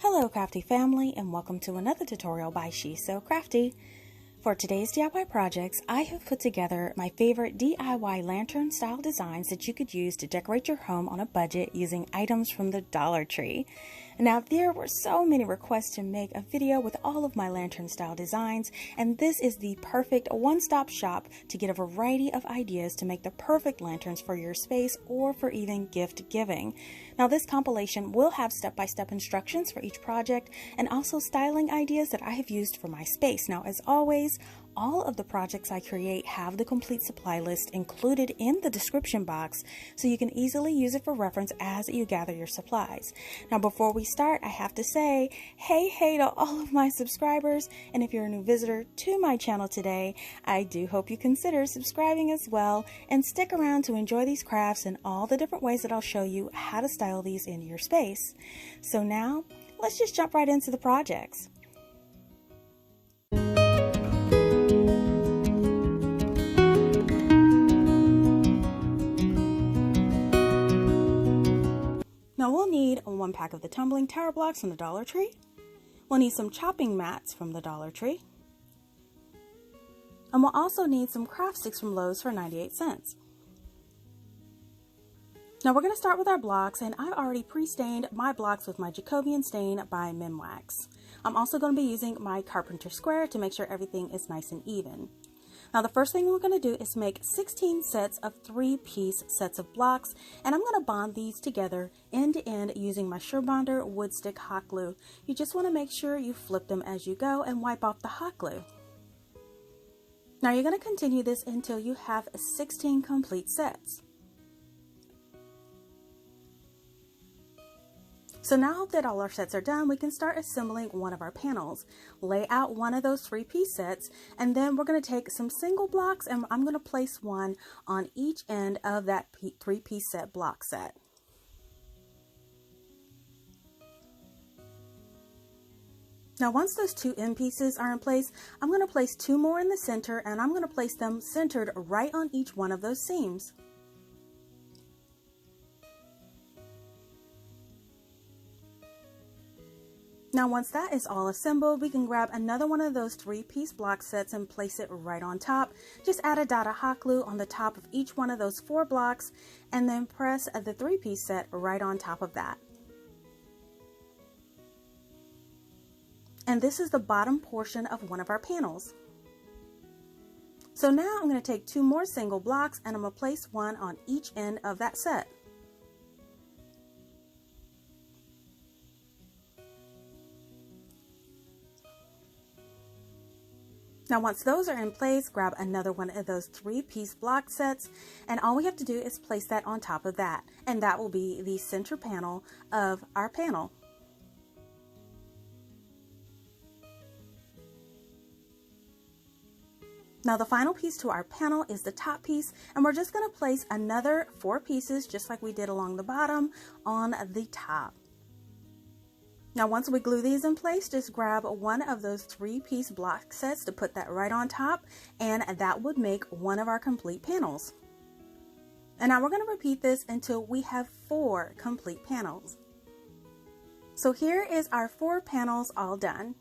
Hello CraftDee family, and welcome to another tutorial by She's So CraftDee. For today's DIY projects, I have put together my favorite DIY lantern style designs that you could use to decorate your home on a budget using items from the Dollar Tree. Now, there were so many requests to make a video with all of my lantern style designs, and this is the perfect one-stop shop to get a variety of ideas to make the perfect lanterns for your space or for even gift giving. Now, this compilation will have step-by-step instructions for each project and also styling ideas that I have used for my space. Now, as always, all of the projects I create have the complete supply list included in the description box, so you can easily use it for reference as you gather your supplies. Now, before we start, I have to say, hey to all of my subscribers, and if you're a new visitor to my channel today, I do hope you consider subscribing as well, and stick around to enjoy these crafts and all the different ways that I'll show you how to style these in your space. So now, let's just jump right into the projects. Now we'll need 1 pack of the tumbling tower blocks from the Dollar Tree. We'll need some chopping mats from the Dollar Tree. And we'll also need some craft sticks from Lowe's for 98 cents. Now we're going to start with our blocks, and I've already pre-stained my blocks with my Jacobian stain by Minwax. I'm also going to be using my carpenter square to make sure everything is nice and even. Now the first thing we're going to do is make 16 sets of 3-piece sets of blocks, and I'm going to bond these together end to end using my SureBonder wood stick hot glue. You just want to make sure you flip them as you go and wipe off the hot glue. Now you're going to continue this until you have 16 complete sets. So now that all our sets are done, we can start assembling one of our panels. Lay out one of those 3-piece sets, and then we're going to take some single blocks, and I'm going to place one on each end of that 3-piece set block set. Now once those 2 end pieces are in place, I'm going to place 2 more in the center, and I'm going to place them centered right on each one of those seams. Now once that is all assembled, we can grab another one of those 3-piece block sets and place it right on top. Just add a dot of hot glue on the top of each one of those 4 blocks, and then press the 3-piece set right on top of that. And this is the bottom portion of one of our panels. So now I'm going to take 2 more single blocks, and I'm going to place one on each end of that set. Now once those are in place, grab another one of those 3-piece block sets, and all we have to do is place that on top of that, and that will be the center panel of our panel. Now the final piece to our panel is the top piece, and we're just going to place another 4 pieces, just like we did along the bottom, on the top. Now once we glue these in place, just grab one of those 3-piece block sets to put that right on top, and that would make one of our complete panels. And now we're going to repeat this until we have 4 complete panels. So here is our 4 panels all done.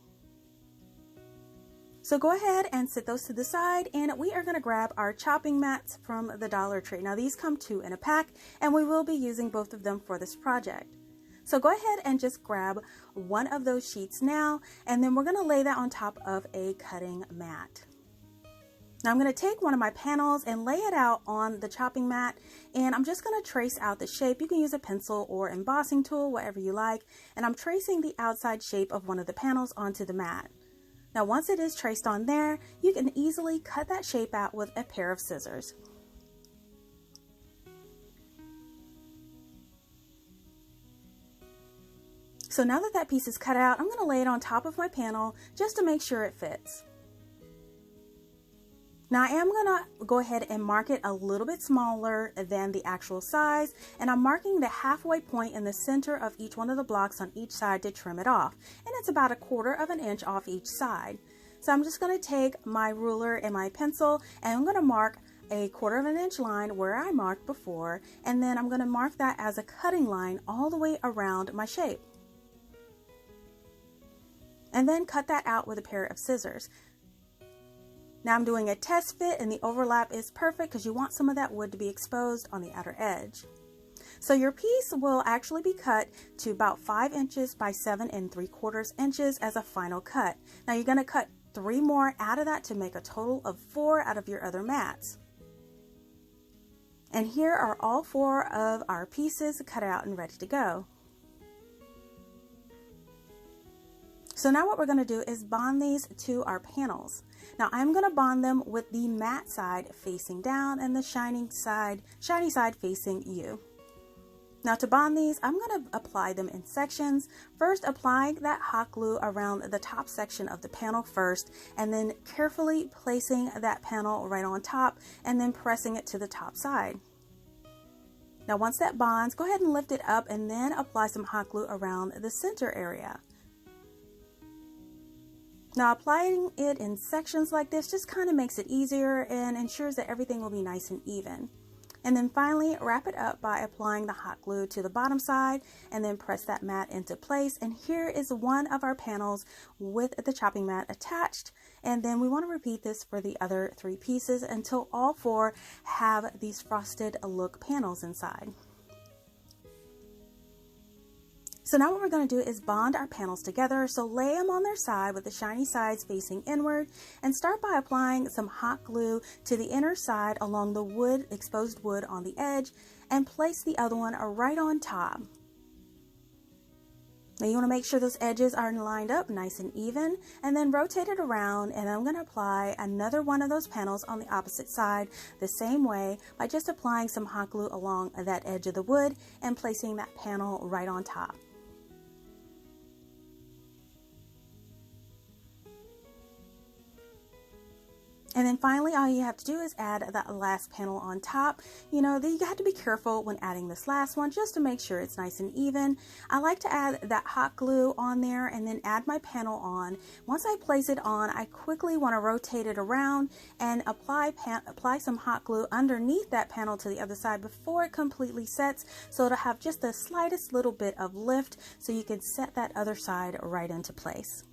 So go ahead and set those to the side, and we are going to grab our chopping mats from the Dollar Tree. Now these come 2 in a pack, and we will be using both of them for this project. So go ahead and just grab one of those sheets now, and then we're going to lay that on top of a cutting mat. Now I'm going to take one of my panels and lay it out on the chopping mat, and I'm just going to trace out the shape. You can use a pencil or embossing tool, whatever you like, and I'm tracing the outside shape of one of the panels onto the mat. Now once it is traced on there, you can easily cut that shape out with a pair of scissors. So now that that piece is cut out, I'm going to lay it on top of my panel just to make sure it fits. Now I am going to go ahead and mark it a little bit smaller than the actual size, and I'm marking the halfway point in the center of each one of the blocks on each side to trim it off, and it's about 1/4 of an inch off each side. So I'm just going to take my ruler and my pencil, and I'm going to mark a 1/4 of an inch line where I marked before, and then I'm going to mark that as a cutting line all the way around my shape. and then cut that out with a pair of scissors. Now I'm doing a test fit, and the overlap is perfect because you want some of that wood to be exposed on the outer edge. So your piece will actually be cut to about 5 inches by 7 3/4 inches as a final cut. Now you're going to cut 3 more out of that to make a total of 4 out of your other mats. And here are all 4 of our pieces cut out and ready to go. So now what we're going to do is bond these to our panels. Now I'm going to bond them with the matte side facing down and the shiny side facing you. Now to bond these, I'm going to apply them in sections. First, applying that hot glue around the top section of the panel first, and then carefully placing that panel right on top and then pressing it to the top side. Now once that bonds, go ahead and lift it up and then apply some hot glue around the center area. Now applying it in sections like this just kind of makes it easier and ensures that everything will be nice and even. And then finally wrap it up by applying the hot glue to the bottom side and then press that mat into place. And here is one of our panels with the chopping mat attached. And then we want to repeat this for the other 3 pieces until all 4 have these frosted look panels inside. So now what we're going to do is bond our panels together. So lay them on their side with the shiny sides facing inward, and start by applying some hot glue to the inner side along the exposed wood on the edge, and place the other one right on top. Now you want to make sure those edges are lined up nice and even, and then rotate it around, and I'm going to apply another one of those panels on the opposite side the same way by just applying some hot glue along that edge of the wood and placing that panel right on top. And then finally, all you have to do is add that last panel on top. You know, you have to be careful when adding this last one just to make sure it's nice and even. I like to add that hot glue on there and then add my panel on. Once I place it on, I quickly want to rotate it around and apply some hot glue underneath that panel to the other side before it completely sets, so it'll have just the slightest little bit of lift so you can set that other side right into place.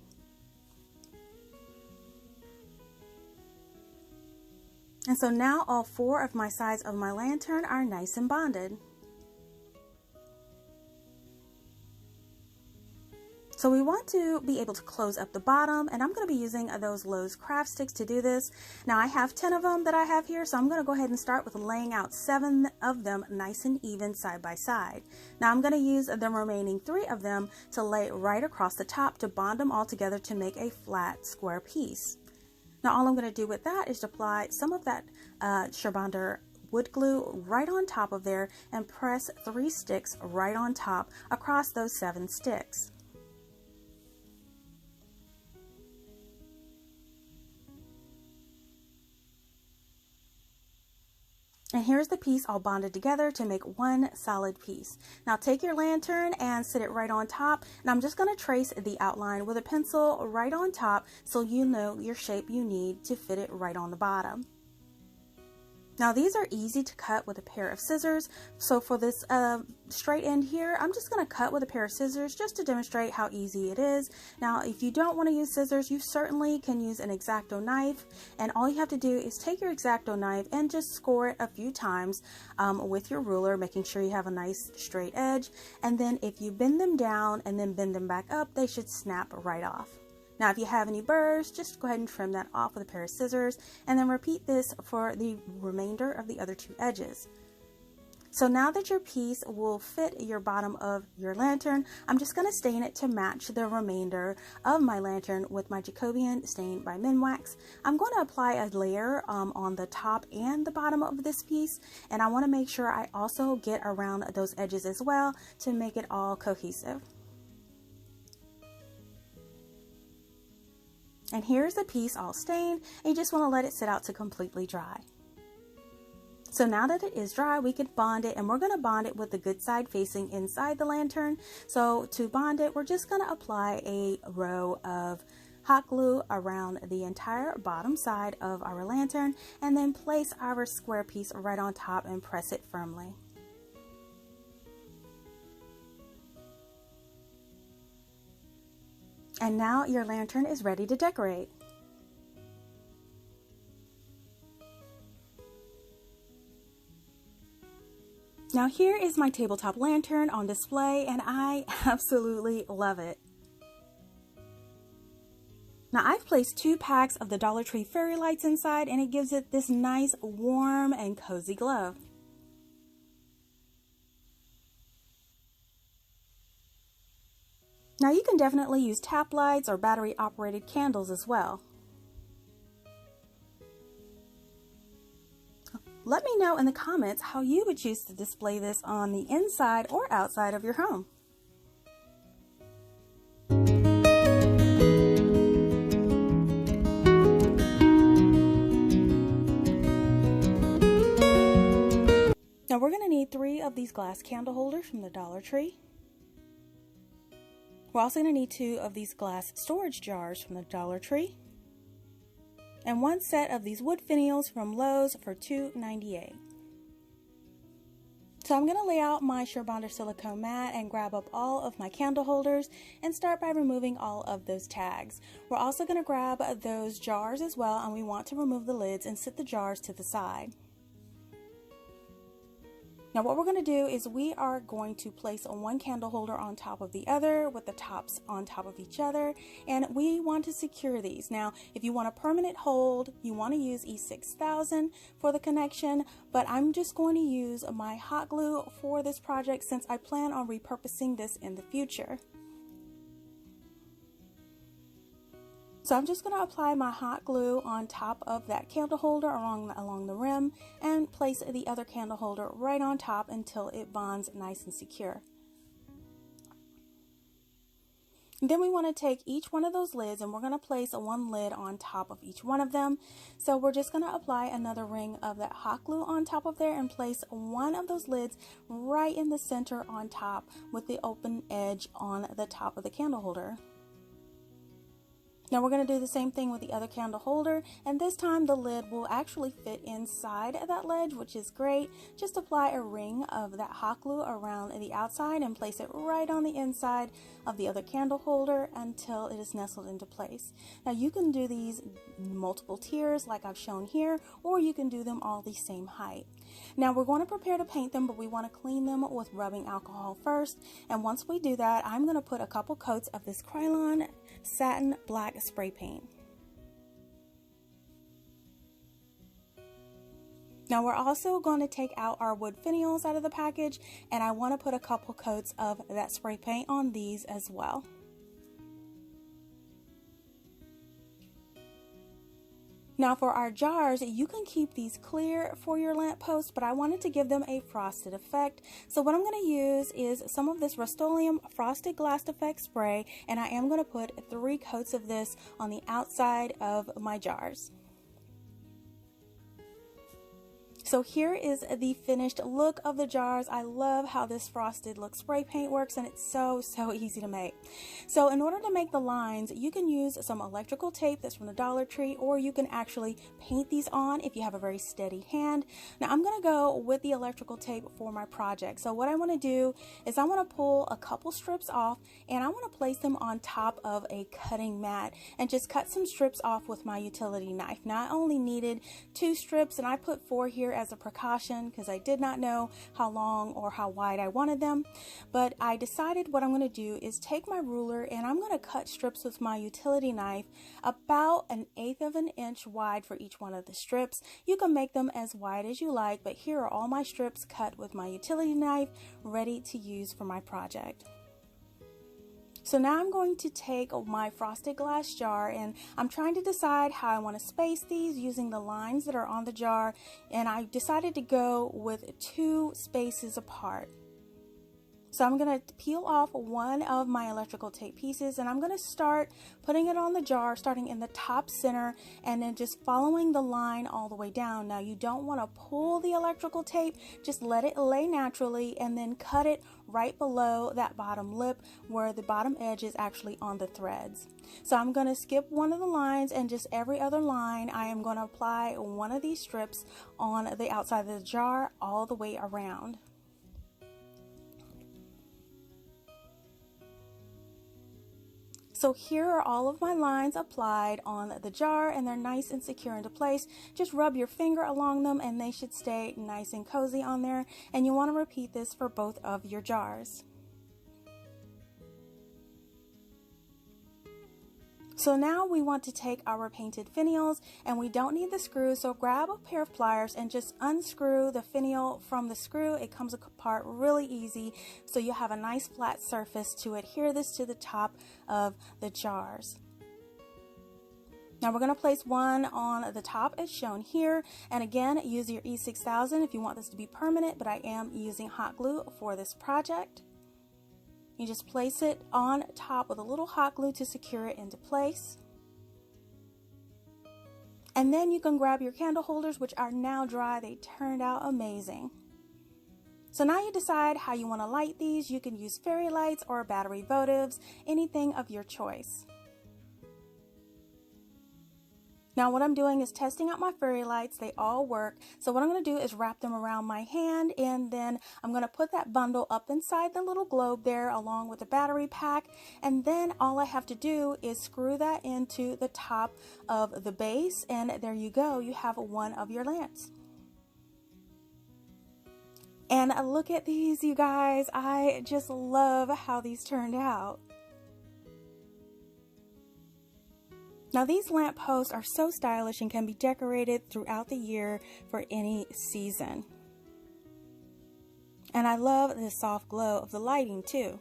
And so now all 4 of my sides of my lantern are nice and bonded. So we want to be able to close up the bottom, and I'm going to be using those Lowe's craft sticks to do this. Now I have 10 of them that I have here, so I'm going to go ahead and start with laying out 7 of them nice and even side by side. Now I'm going to use the remaining 3 of them to lay right across the top to bond them all together to make a flat square piece. Now all I'm going to do with that is apply some of that Sherbonder wood glue right on top of there and press 3 sticks right on top across those 7 sticks. And here's the piece all bonded together to make one solid piece. Now take your lantern and sit it right on top, and I'm just going to trace the outline with a pencil right on top so you know your shape you need to fit it right on the bottom. Now these are easy to cut with a pair of scissors, so for this straight end here, I'm just going to cut with a pair of scissors just to demonstrate how easy it is. Now if you don't want to use scissors, you certainly can use an X-Acto knife, and all you have to do is take your X-Acto knife and just score it a few times with your ruler, making sure you have a nice straight edge, and then if you bend them down and then bend them back up, they should snap right off. Now if you have any burrs, just go ahead and trim that off with a pair of scissors, and then repeat this for the remainder of the other 2 edges. So now that your piece will fit your bottom of your lantern, I'm just going to stain it to match the remainder of my lantern with my Jacobian stain by Minwax. I'm going to apply a layer on the top and the bottom of this piece, and I want to make sure I also get around those edges as well to make it all cohesive. And here's the piece all stained, and you just want to let it sit out to completely dry. So now that it is dry, we can bond it, and we're going to bond it with the good side facing inside the lantern. So to bond it, we're just going to apply a row of hot glue around the entire bottom side of our lantern, and then place our square piece right on top and press it firmly. And now your lantern is ready to decorate. Now here is my tabletop lantern on display, and I absolutely love it. Now I've placed 2 packs of the Dollar Tree fairy lights inside, and it gives it this nice warm and cozy glow. Now you can definitely use tap lights or battery operated candles as well. Let me know in the comments how you would choose to display this on the inside or outside of your home. Now we're going to need 3 of these glass candle holders from the Dollar Tree. We're also going to need 2 of these glass storage jars from the Dollar Tree. And 1 set of these wood finials from Lowe's for $2.98. So I'm going to lay out my Surebonder silicone mat and grab up all of my candle holders and start by removing all of those tags. We're also going to grab those jars as well, and we want to remove the lids and set the jars to the side. Now what we're going to do is we are going to place 1 candle holder on top of the other with the tops on top of each other, and we want to secure these. Now if you want a permanent hold, you want to use E6000 for the connection, but I'm just going to use my hot glue for this project since I plan on repurposing this in the future. So I'm just going to apply my hot glue on top of that candle holder along the rim and place the other candle holder right on top until it bonds nice and secure. And then we want to take each one of those lids and we're going to place 1 lid on top of each one of them. So we're just going to apply another ring of that hot glue on top of there and place 1 of those lids right in the center on top with the open edge on the top of the candle holder. Now we're going to do the same thing with the other candle holder, and this time the lid will actually fit inside that ledge, which is great. Just apply a ring of that hot glue around the outside and place it right on the inside of the other candle holder until it is nestled into place. Now you can do these multiple tiers like I've shown here, or you can do them all the same height. Now we're going to prepare to paint them, but we want to clean them with rubbing alcohol first, and once we do that, I'm going to put a couple coats of this Krylon satin black spray paint. Now we're also going to take out our wood finials out of the package, and I want to put a couple coats of that spray paint on these as well. Now for our jars, you can keep these clear for your lamp post, but I wanted to give them a frosted effect. So what I'm going to use is some of this Rust-Oleum Frosted Glass Effect spray, and I am going to put 3 coats of this on the outside of my jars. So here is the finished look of the jars. I love how this frosted look spray paint works, and it's so easy to make. So in order to make the lines, you can use some electrical tape that's from the Dollar Tree, or you can actually paint these on if you have a very steady hand. Now I'm going to go with the electrical tape for my project. So what I want to do is I want to pull a couple strips off, and I want to place them on top of a cutting mat and just cut some strips off with my utility knife. Now I only needed 2 strips, and I put 4 here as a precaution because I did not know how long or how wide I wanted them. But I decided what I'm going to do is take my ruler and I'm going to cut strips with my utility knife about 1/8 of an inch wide for each one of the strips. You can make them as wide as you like, but here are all my strips cut with my utility knife ready to use for my project. So now I'm going to take my frosted glass jar, and I'm trying to decide how I want to space these using the lines that are on the jar, and I decided to go with 2 spaces apart. So I'm going to peel off 1 of my electrical tape pieces, and I'm going to start putting it on the jar, starting in the top center and then just following the line all the way down. Now you don't want to pull the electrical tape, just let it lay naturally and then cut it right below that bottom lip where the bottom edge is actually on the threads. So I'm going to skip one of the lines, and just every other line I am going to apply 1 of these strips on the outside of the jar all the way around. So here are all of my lines applied on the jar, and they're nice and secure into place. Just rub your finger along them and they should stay nice and cozy on there. And you want to repeat this for both of your jars. So now we want to take our painted finials, and we don't need the screws, so grab a pair of pliers and just unscrew the finial from the screw. It comes apart really easy, so you have a nice flat surface to adhere this to the top of the jars. Now we're going to place one on the top as shown here, and again, use your E6000 if you want this to be permanent, but I am using hot glue for this project. You just place it on top with a little hot glue to secure it into place. And then you can grab your candle holders, which are now dry. They turned out amazing. So now you decide how you want to light these. You can use fairy lights or battery votives, anything of your choice. Now what I'm doing is testing out my fairy lights. They all work. So what I'm going to do is wrap them around my hand, and then I'm going to put that bundle up inside the little globe there along with the battery pack. And then all I have to do is screw that into the top of the base, and there you go. You have one of your lamps. And look at these, you guys. I just love how these turned out. Now these lamp posts are so stylish and can be decorated throughout the year for any season. And I love the soft glow of the lighting too.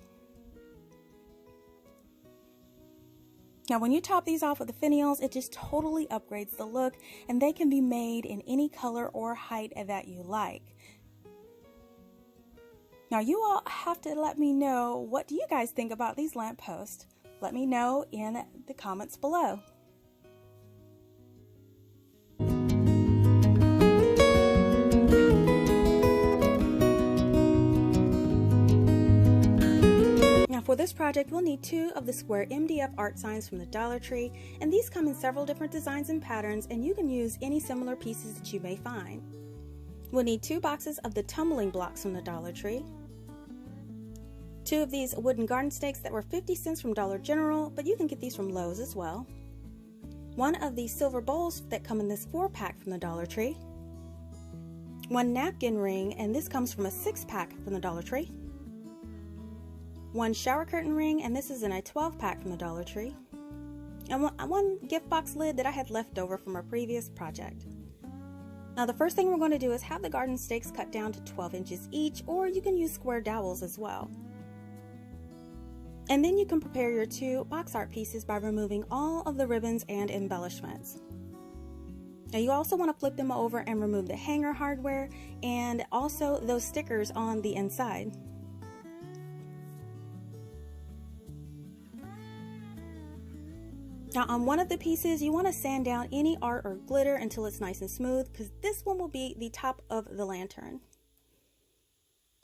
Now when you top these off with the finials, it just totally upgrades the look, and they can be made in any color or height that you like. Now you all have to let me know, what do you guys think about these lamp posts? Let me know in the comments below. For this project, we'll need 2 of the square MDF art signs from the Dollar Tree, and these come in several different designs and patterns, and you can use any similar pieces that you may find. We'll need 2 boxes of the tumbling blocks from the Dollar Tree, 2 of these wooden garden stakes that were 50 cents from Dollar General, but you can get these from Lowe's as well, 1 of these silver bowls that come in this 4-pack from the Dollar Tree, 1 napkin ring, and this comes from a 6-pack from the Dollar Tree, 1 shower curtain ring, and this is in a 12-pack from the Dollar Tree, and one gift box lid that I had left over from a previous project. Now the first thing we're going to do is have the garden stakes cut down to 12 inches each, or you can use square dowels as well. And then you can prepare your 2 box art pieces by removing all of the ribbons and embellishments. Now you also want to flip them over and remove the hanger hardware and also those stickers on the inside. Now on one of the pieces, you want to sand down any art or glitter until it's nice and smooth, because this one will be the top of the lantern.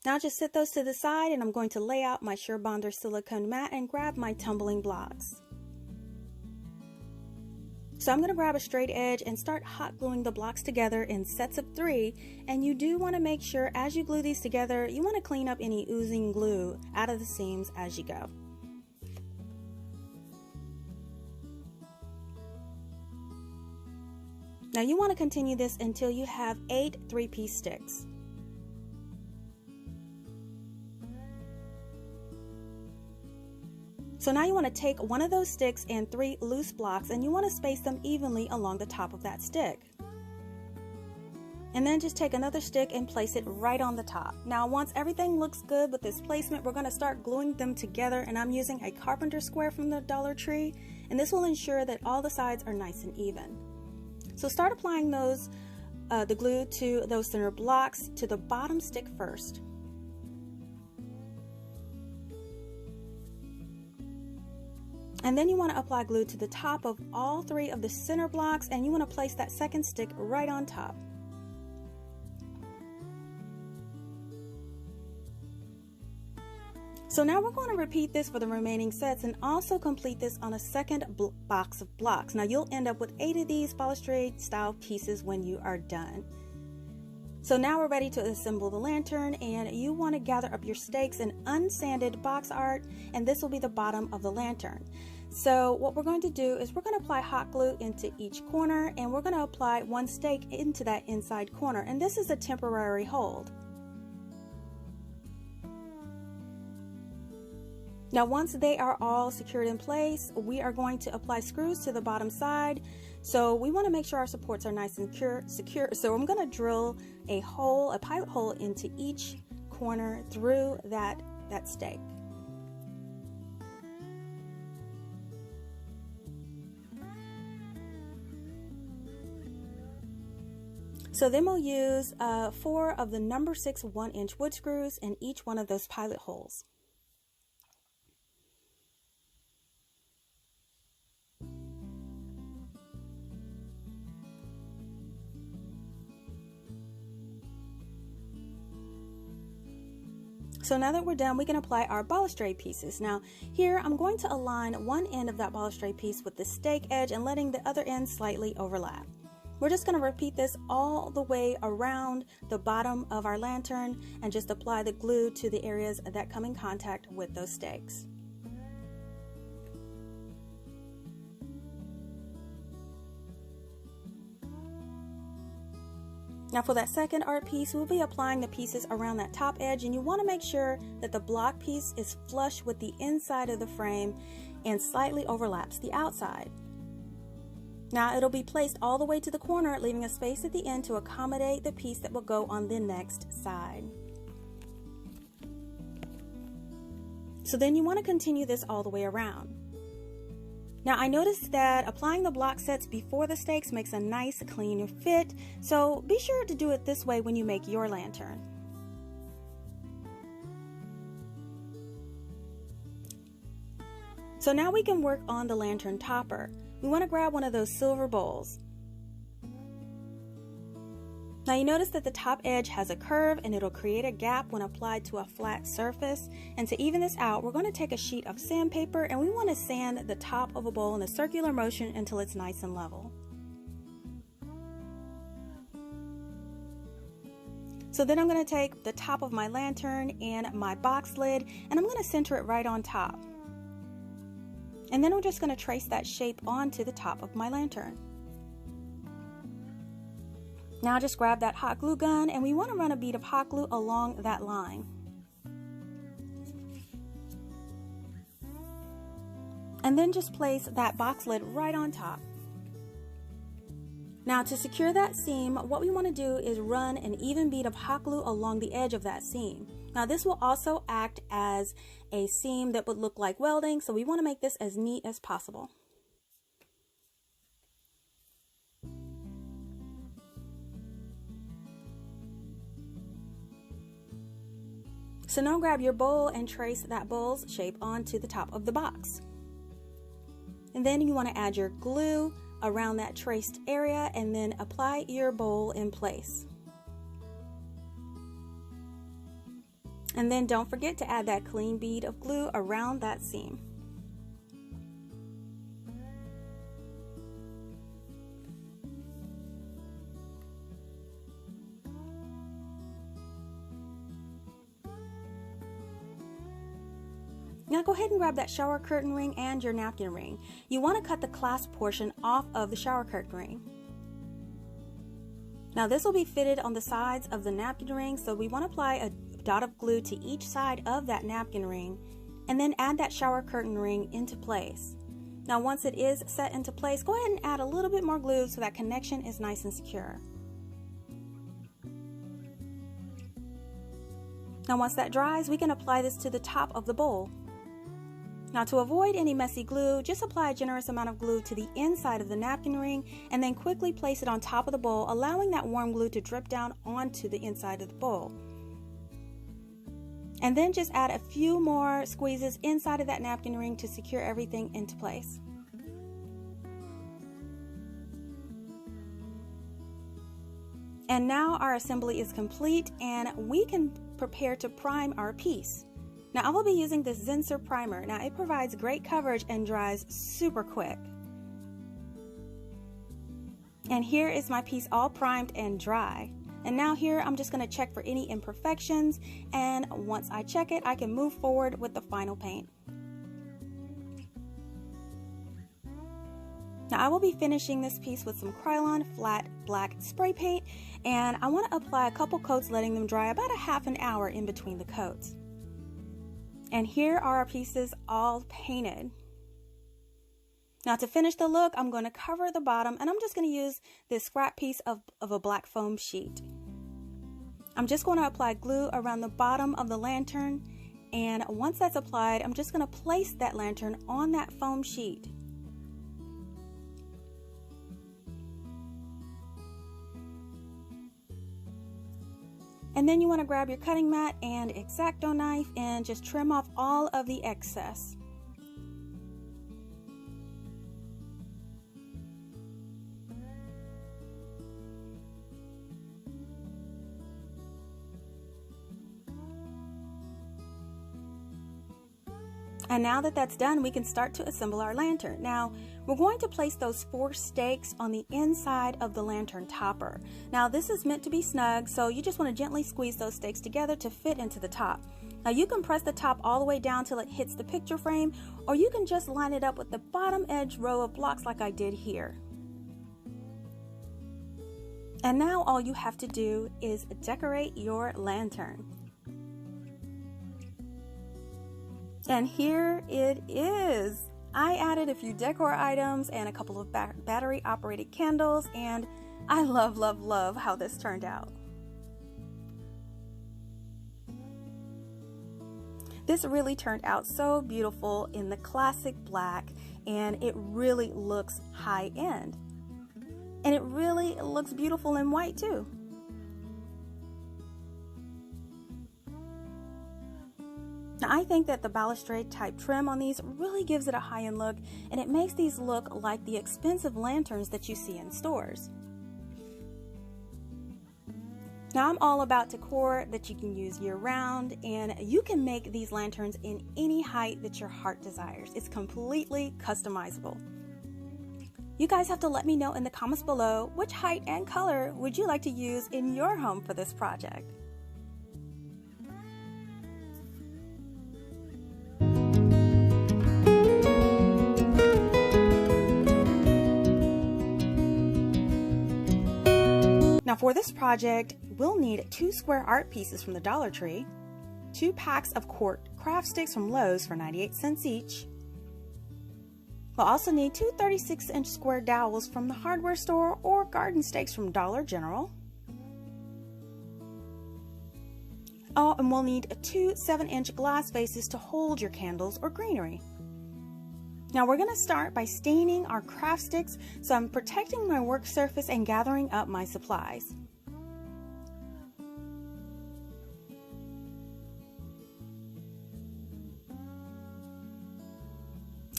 Now just set those to the side, and I'm going to lay out my Sure Bonder silicone mat and grab my tumbling blocks. So I'm going to grab a straight edge and start hot gluing the blocks together in sets of 3, and you do want to make sure as you glue these together, you want to clean up any oozing glue out of the seams as you go. Now you want to continue this until you have 8 3-piece sticks. So now you want to take one of those sticks and 3 loose blocks, and you want to space them evenly along the top of that stick. And then just take another stick and place it right on the top. Now once everything looks good with this placement, we're going to start gluing them together, and I'm using a carpenter square from the Dollar Tree, and this will ensure that all the sides are nice and even. So start applying the glue to those center blocks to the bottom stick first. And then you want to apply glue to the top of all 3 of the center blocks, and you want to place that second stick right on top. So now we're going to repeat this for the remaining sets and also complete this on a second box of blocks. Now you'll end up with 8 of these balustrade style pieces when you are done. So now we're ready to assemble the lantern, and you want to gather up your stakes and unsanded box art, and this will be the bottom of the lantern. So what we're going to do is we're going to apply hot glue into each corner, and we're going to apply one stake into that inside corner, and this is a temporary hold. Now once they are all secured in place, we are going to apply screws to the bottom side. So we want to make sure our supports are nice and secure. So I'm going to drill a pilot hole into each corner through that stake. So then we'll use 4 of the number 6 1-inch wood screws in each one of those pilot holes. So now that we're done, we can apply our balustrade pieces. Now here I'm going to align one end of that balustrade piece with the stake edge and letting the other end slightly overlap. We're just going to repeat this all the way around the bottom of our lantern and just apply the glue to the areas that come in contact with those stakes. Now for that second art piece, we'll be applying the pieces around that top edge, and you want to make sure that the block piece is flush with the inside of the frame and slightly overlaps the outside. Now it'll be placed all the way to the corner, leaving a space at the end to accommodate the piece that will go on the next side. So then you want to continue this all the way around. Now I noticed that applying the block sets before the stakes makes a nice clean fit, so be sure to do it this way when you make your lantern. So now we can work on the lantern topper. We want to grab one of those silver bowls. Now you notice that the top edge has a curve and it'll create a gap when applied to a flat surface. And to even this out, we're going to take a sheet of sandpaper and we want to sand the top of a bowl in a circular motion until it's nice and level. So then I'm going to take the top of my lantern and my box lid and I'm going to center it right on top. And then we're just going to trace that shape onto the top of my lantern. Now just grab that hot glue gun and we want to run a bead of hot glue along that line. And then just place that box lid right on top. Now to secure that seam, what we want to do is run an even bead of hot glue along the edge of that seam. Now this will also act as a seam that would look like welding, so we want to make this as neat as possible. So now grab your bowl and trace that bowl's shape onto the top of the box. And then you want to add your glue around that traced area and then apply your bowl in place. And then don't forget to add that clean bead of glue around that seam. Now go ahead and grab that shower curtain ring and your napkin ring. You want to cut the clasp portion off of the shower curtain ring. Now this will be fitted on the sides of the napkin ring, so we want to apply a dot of glue to each side of that napkin ring and then add that shower curtain ring into place. Now once it is set into place, go ahead and add a little bit more glue so that connection is nice and secure. Now once that dries, we can apply this to the top of the bowl. Now to avoid any messy glue, just apply a generous amount of glue to the inside of the napkin ring and then quickly place it on top of the bowl, allowing that warm glue to drip down onto the inside of the bowl. And then just add a few more squeezes inside of that napkin ring to secure everything into place. And now our assembly is complete and we can prepare to prime our piece. Now I will be using this Zinsser primer. Now it provides great coverage and dries super quick. And here is my piece all primed and dry. And now here I'm just going to check for any imperfections, and once I check it, I can move forward with the final paint. Now I will be finishing this piece with some Krylon flat black spray paint, and I want to apply a couple coats, letting them dry about a half an hour in between the coats. And here are our pieces all painted. Now to finish the look, I'm going to cover the bottom, and I'm just going to use this scrap piece of a black foam sheet. I'm just going to apply glue around the bottom of the lantern, and once that's applied, I'm just going to place that lantern on that foam sheet. And then you want to grab your cutting mat and X-Acto knife and just trim off all of the excess. And now that that's done, we can start to assemble our lantern. Now, we're going to place those 4 stakes on the inside of the lantern topper. Now, this is meant to be snug, so you just want to gently squeeze those stakes together to fit into the top. Now, you can press the top all the way down till it hits the picture frame, or you can just line it up with the bottom edge row of blocks like I did here. And now all you have to do is decorate your lantern. And here it is. I added a few decor items and a couple of battery operated candles, and I love how this turned out. This really turned out so beautiful in the classic black, and it really looks high end. And it really looks beautiful in white too. Now, I think that the balustrade type trim on these really gives it a high-end look, and it makes these look like the expensive lanterns that you see in stores. Now, I'm all about decor that you can use year-round, and you can make these lanterns in any height that your heart desires. It's completely customizable. You guys have to let me know in the comments below which height and color would you like to use in your home for this project. Now for this project, we'll need 2 square art pieces from the Dollar Tree, 2 packs of Quart craft sticks from Lowe's for 98 cents each. We'll also need 2 36-inch square dowels from the hardware store or garden stakes from Dollar General. Oh, and we'll need 2 7-inch glass vases to hold your candles or greenery. Now we're going to start by staining our craft sticks, so I'm protecting my work surface and gathering up my supplies.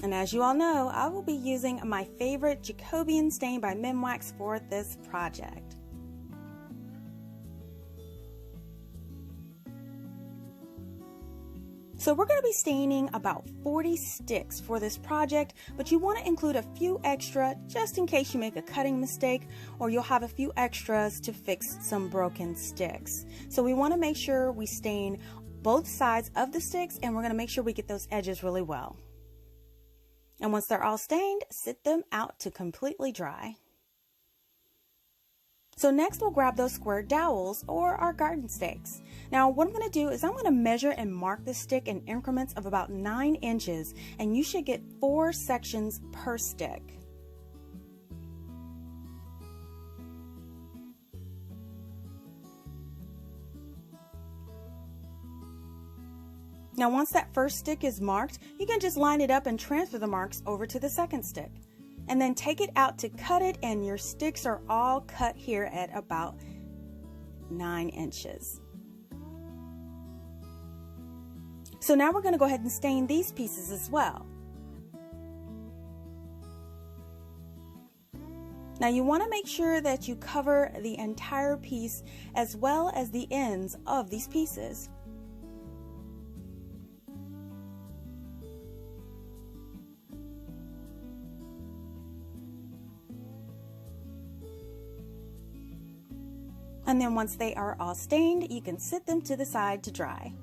And as you all know, I will be using my favorite Jacobian stain by Minwax for this project. So we're going to be staining about 40 sticks for this project, but you want to include a few extra just in case you make a cutting mistake, or you'll have a few extras to fix some broken sticks. So we want to make sure we stain both sides of the sticks, and we're going to make sure we get those edges really well. And once they're all stained, sit them out to completely dry. So next we'll grab those square dowels or our garden stakes. Now what I'm going to do is I'm going to measure and mark the stick in increments of about 9 inches, and you should get 4 sections per stick. Now once that first stick is marked, you can just line it up and transfer the marks over to the second stick. And then take it out to cut it, and your sticks are all cut here at about 9 inches. So now we're going to go ahead and stain these pieces as well. Now you want to make sure that you cover the entire piece as well as the ends of these pieces. And then once they are all stained, you can sit them to the side to dry.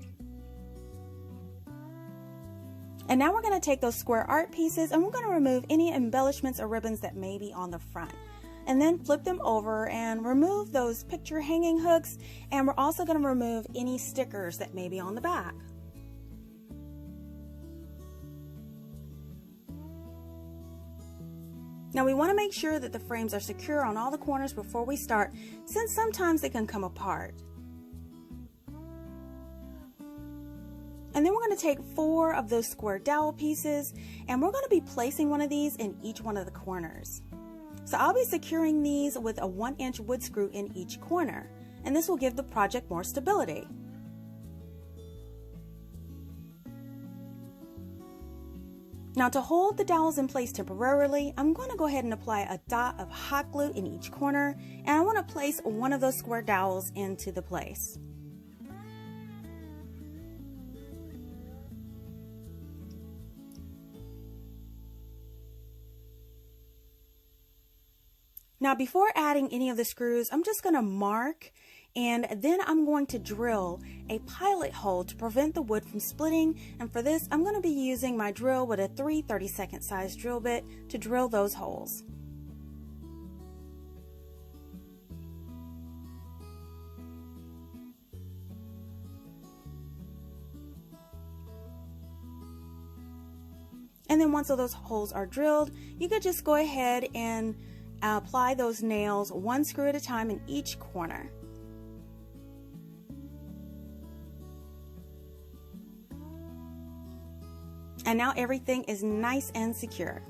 And now we're going to take those square art pieces and we're going to remove any embellishments or ribbons that may be on the front. And then flip them over and remove those picture hanging hooks, and we're also going to remove any stickers that may be on the back. Now we want to make sure that the frames are secure on all the corners before we start, since sometimes they can come apart. And then we're going to take 4 of those square dowel pieces and we're going to be placing one of these in each one of the corners. So I'll be securing these with a 1-inch wood screw in each corner, and this will give the project more stability. Now to hold the dowels in place temporarily, I'm going to go ahead and apply a dot of hot glue in each corner, and I want to place one of those square dowels into the place. Now before adding any of the screws, I'm just going to mark, and then I'm going to drill a pilot hole to prevent the wood from splitting, and for this I'm going to be using my drill with a 3 32nd size drill bit to drill those holes. And then once all those holes are drilled, you could just go ahead and apply those nails 1 screw at a time in each corner. And now everything is nice and secure.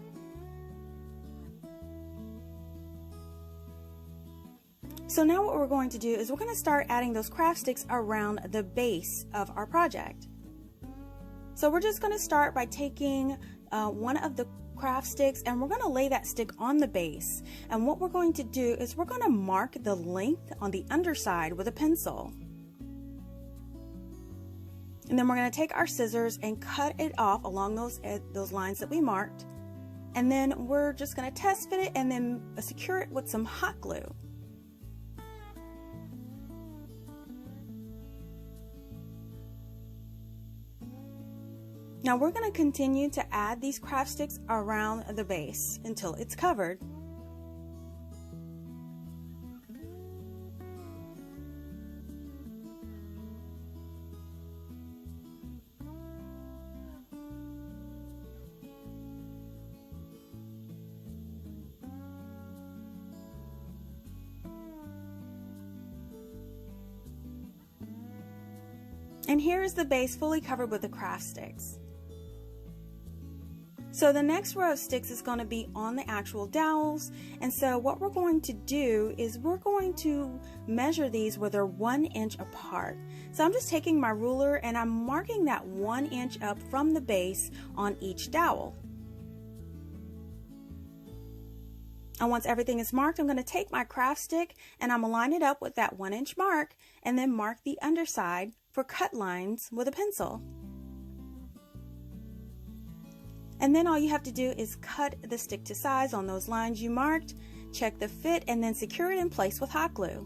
So now what we're going to do is we're going to start adding those craft sticks around the base of our project. So we're just going to start by taking one of the craft sticks and we're going to lay that stick on the base, and what we're going to do is we're going to mark the length on the underside with a pencil, and then we're going to take our scissors and cut it off along those lines that we marked, and then we're just going to test fit it and then secure it with some hot glue. Now we're going to continue to add these craft sticks around the base until it's covered. And here is the base fully covered with the craft sticks. So the next row of sticks is going to be on the actual dowels, and so what we're going to do is we're going to measure these where they're 1 inch apart. So I'm just taking my ruler and I'm marking that 1 inch up from the base on each dowel. And once everything is marked, I'm going to take my craft stick and I'm going to line it up with that 1 inch mark and then mark the underside for cut lines with a pencil. And then all you have to do is cut the stick to size on those lines you marked, check the fit, and then secure it in place with hot glue.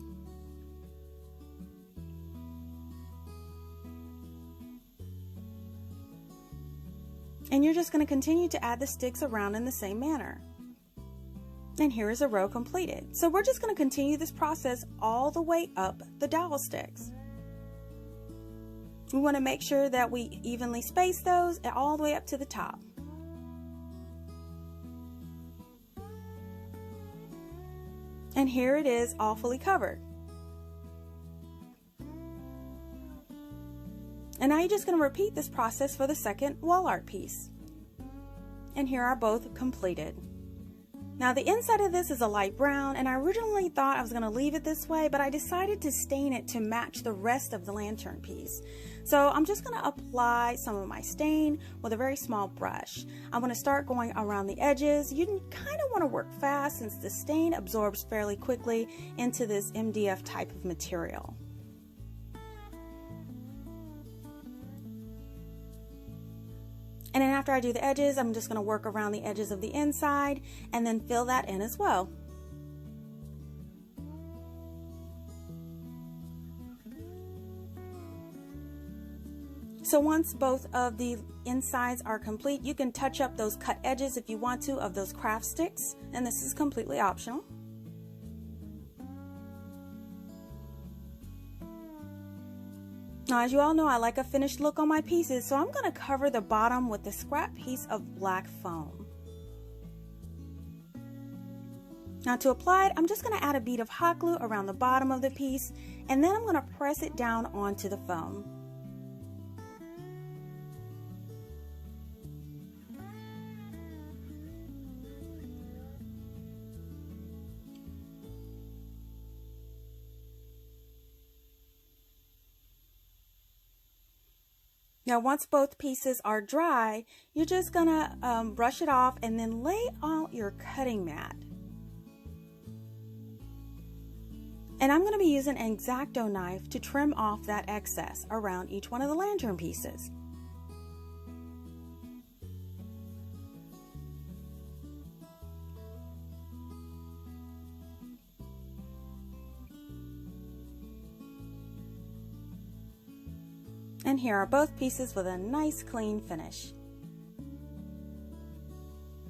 And you're just going to continue to add the sticks around in the same manner. And here is a row completed. So we're just going to continue this process all the way up the dowel sticks. We want to make sure that we evenly space those all the way up to the top. And here it is, all fully covered. And now you're just going to repeat this process for the second wall art piece. And here are both completed. Now the inside of this is a light brown, and I originally thought I was going to leave it this way, but I decided to stain it to match the rest of the lantern piece. So I'm just going to apply some of my stain with a very small brush. I'm going to start going around the edges. You kind of want to work fast since the stain absorbs fairly quickly into this MDF type of material. And then after I do the edges, I'm just going to work around the edges of the inside and then fill that in as well. So once both of the insides are complete, you can touch up those cut edges if you want to of those craft sticks, and this is completely optional. Now, as you all know, I like a finished look on my pieces, so I'm going to cover the bottom with the scrap piece of black foam. Now to apply it, I'm just going to add a bead of hot glue around the bottom of the piece, and then I'm going to press it down onto the foam. Now once both pieces are dry, you're just gonna brush it off and then lay out your cutting mat. And I'm going to be using an X-Acto knife to trim off that excess around each one of the lantern pieces. And here are both pieces with a nice clean finish.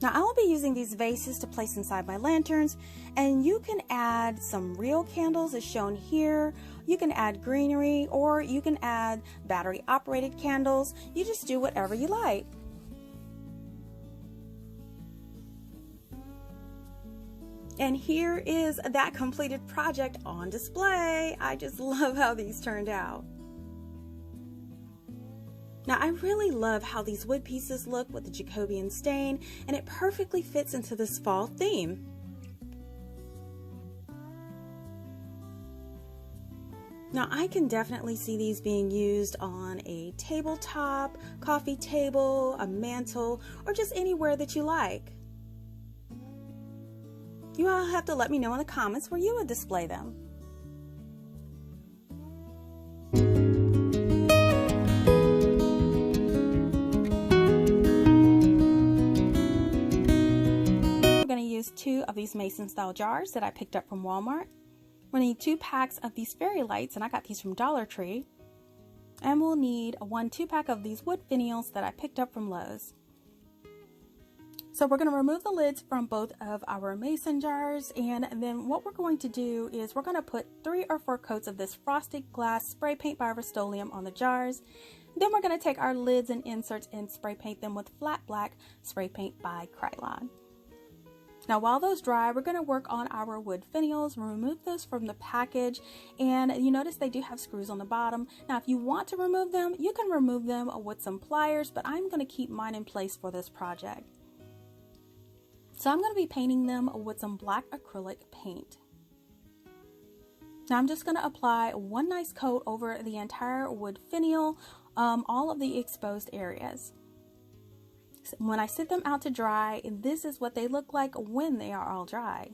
Now I'll be using these vases to place inside my lanterns, and you can add some real candles as shown here. You can add greenery, or you can add battery operated candles. You just do whatever you like. And here is that completed project on display. I just love how these turned out. Now I really love how these wood pieces look with the Jacobian stain, and it perfectly fits into this fall theme. Now I can definitely see these being used on a tabletop, coffee table, a mantle, or just anywhere that you like. You all have to let me know in the comments where you would display them. Two of these Mason style jars that I picked up from Walmart. We'll need 2 packs of these fairy lights, and I got these from Dollar Tree. And we'll need a 2-pack of these wood finials that I picked up from Lowe's. So we're going to remove the lids from both of our mason jars, and then what we're going to do is we're going to put 3 or 4 coats of this frosted glass spray paint by Rust-Oleum on the jars. Then we're going to take our lids and inserts and spray paint them with flat black spray paint by Krylon. Now while those dry, we're going to work on our wood finials, remove those from the package, and you notice they do have screws on the bottom. Now if you want to remove them, you can remove them with some pliers, but I'm going to keep mine in place for this project. So I'm going to be painting them with some black acrylic paint. Now I'm just going to apply one nice coat over the entire wood finial, all of the exposed areas. When I sit them out to dry, this is what they look like when they are all dry.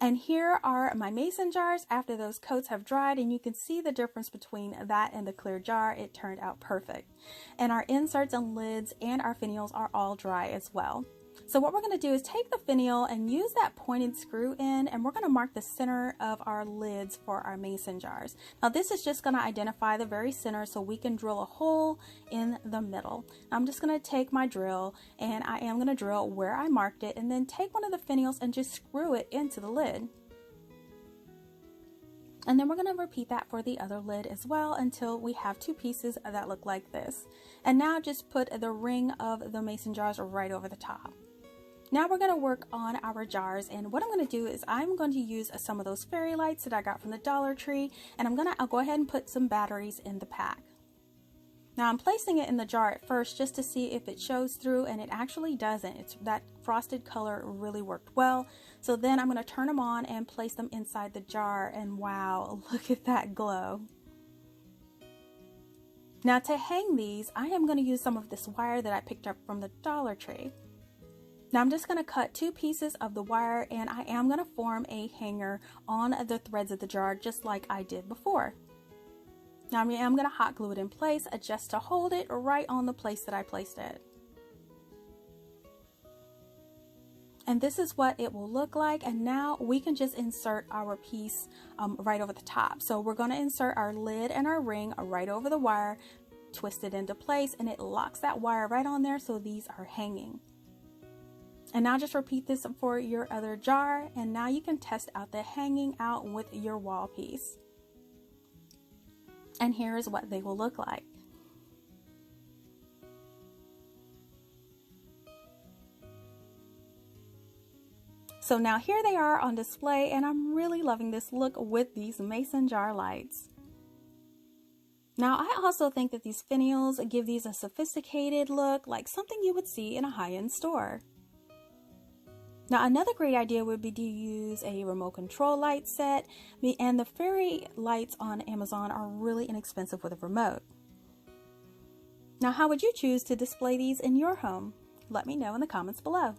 And here are my mason jars after those coats have dried, and you can see the difference between that and the clear jar. It turned out perfect. And our inserts and lids and our finials are all dry as well. So what we're going to do is take the finial and use that pointed screw in, and we're going to mark the center of our lids for our mason jars. Now this is just going to identify the very center so we can drill a hole in the middle. I'm just going to take my drill, and I am going to drill where I marked it, and then take one of the finials and just screw it into the lid. And then we're going to repeat that for the other lid as well until we have 2 pieces that look like this. And now just put the ring of the mason jars right over the top. Now we're going to work on our jars, and what I'm going to do is I'm going to use some of those fairy lights that I got from the Dollar Tree, and I'll go ahead and put some batteries in the pack. Now I'm placing it in the jar at first just to see if it shows through, and it actually doesn't. That frosted color really worked well. So then I'm going to turn them on and place them inside the jar, and wow, look at that glow. Now to hang these, I am going to use some of this wire that I picked up from the Dollar Tree. Now I'm just going to cut 2 pieces of the wire, and I am going to form a hanger on the threads of the jar just like I did before. Now I am going to hot glue it in place just to hold it right on the place that I placed it. And this is what it will look like. And now we can just insert our piece right over the top. So we're going to insert our lid and our ring right over the wire, twist it into place, and it locks that wire right on there, so these are hanging. And now just repeat this for your other jar, and now you can test out the hanging out with your wall piece. And here is what they will look like. So now here they are on display, and I'm really loving this look with these mason jar lights. Now I also think that these finials give these a sophisticated look, like something you would see in a high-end store. Now another great idea would be to use a remote control light set, and the fairy lights on Amazon are really inexpensive with a remote. Now how would you choose to display these in your home? Let me know in the comments below.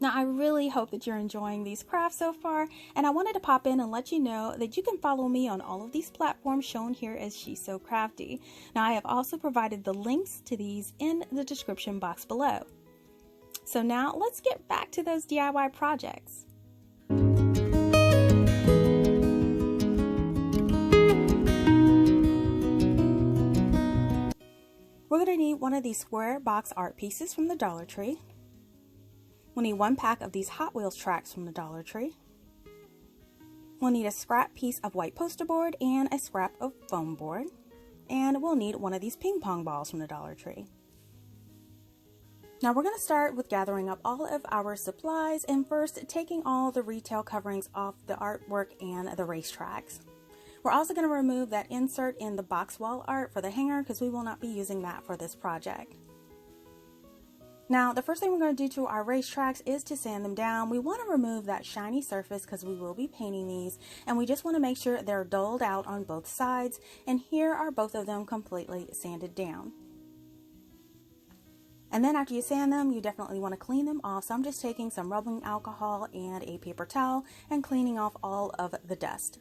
Now I really hope that you're enjoying these crafts so far, and I wanted to pop in and let you know that you can follow me on all of these platforms shown here as She's So Crafty. Now I have also provided the links to these in the description box below. So now let's get back to those DIY projects. We're going to need one of these square box art pieces from the Dollar Tree. We'll need 1 pack of these Hot Wheels tracks from the Dollar Tree. We'll need a scrap piece of white poster board and a scrap of foam board. And we'll need one of these ping pong balls from the Dollar Tree. Now we're going to start with gathering up all of our supplies, and first taking all the retail coverings off the artwork and the racetracks. We're also going to remove that insert in the box wall art for the hanger, because we will not be using that for this project. Now, the first thing we're going to do to our racetracks is to sand them down. We want to remove that shiny surface because we will be painting these, and we just want to make sure they're dulled out on both sides, and here are both of them completely sanded down. And then after you sand them, you definitely want to clean them off. So I'm just taking some rubbing alcohol and a paper towel and cleaning off all of the dust.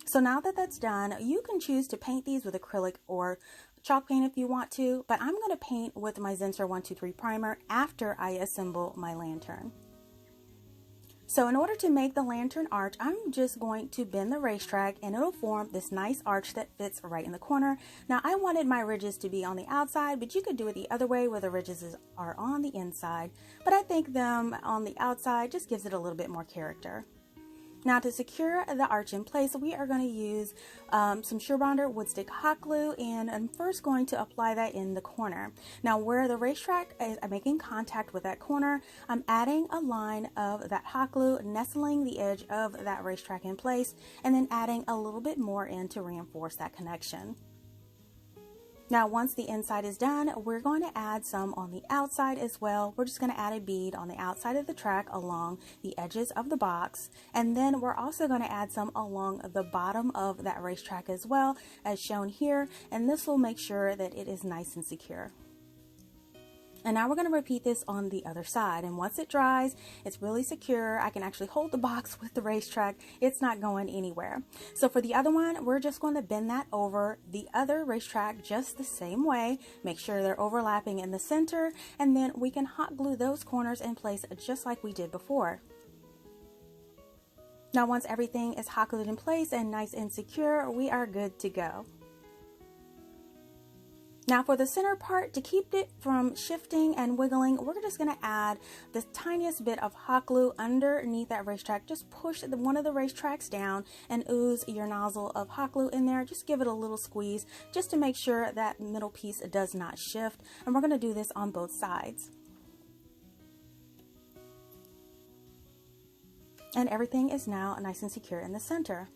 So now that that's done, you can choose to paint these with acrylic or chalk paint if you want to, but I'm going to paint with my Zinsser 123 primer after I assemble my lantern. So in order to make the lantern arch, I'm just going to bend the racetrack, and it'll form this nice arch that fits right in the corner. Now I wanted my ridges to be on the outside, but you could do it the other way where the ridges are on the inside, but I think them on the outside just gives it a little bit more character. Now to secure the arch in place, we are going to use some Surebonder wood stick hot glue, and I'm first going to apply that in the corner. Now where the racetrack is making contact with that corner, I'm adding a line of that hot glue, nestling the edge of that racetrack in place, and then adding a little bit more in to reinforce that connection. Now once the inside is done, we're going to add some on the outside as well. We're just going to add a bead on the outside of the track along the edges of the box, and then we're also going to add some along the bottom of that racetrack as well, as shown here, and this will make sure that it is nice and secure. And now we're going to repeat this on the other side, and once it dries, it's really secure. I can actually hold the box with the racetrack. It's not going anywhere. So for the other one, we're just going to bend that over the other racetrack just the same way. Make sure they're overlapping in the center, and then we can hot glue those corners in place just like we did before. Now once everything is hot glued in place and nice and secure, we are good to go. Now for the center part, to keep it from shifting and wiggling, we're just going to add the tiniest bit of hot glue underneath that racetrack. Just push one of the racetracks down and ooze your nozzle of hot glue in there. Just give it a little squeeze just to make sure that middle piece does not shift. And we're going to do this on both sides. And everything is now nice and secure in the center.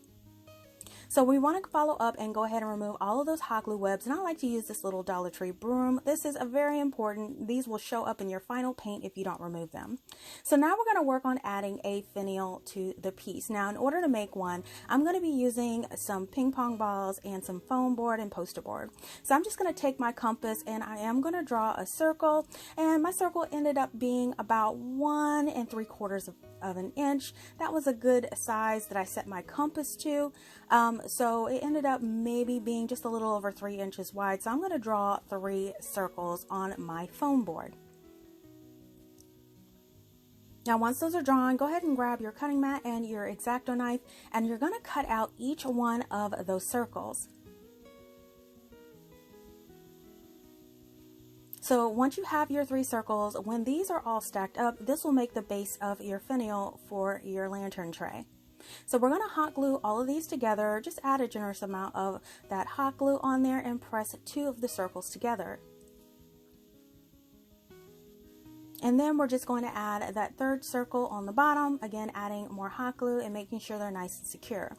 So we want to follow up and go ahead and remove all of those hot glue webs, and I like to use this little Dollar Tree broom. This is a very important. These will show up in your final paint if you don't remove them. So now we're going to work on adding a finial to the piece. Now in order to make one, I'm going to be using some ping pong balls and some foam board and poster board. So I'm just going to take my compass and I am going to draw a circle, and my circle ended up being about 1 3/4 of an inch. That was a good size that I set my compass to. So it ended up maybe being just a little over 3 inches wide. So I'm going to draw 3 circles on my foam board. Now once those are drawn, go ahead and grab your cutting mat and your X-Acto knife, and you're going to cut out each one of those circles. So once you have your 3 circles, when these are all stacked up, this will make the base of your finial for your lantern tray. So we're going to hot glue all of these together. Just add a generous amount of that hot glue on there and press 2 of the circles together. And then we're just going to add that 3rd circle on the bottom, again adding more hot glue and making sure they're nice and secure.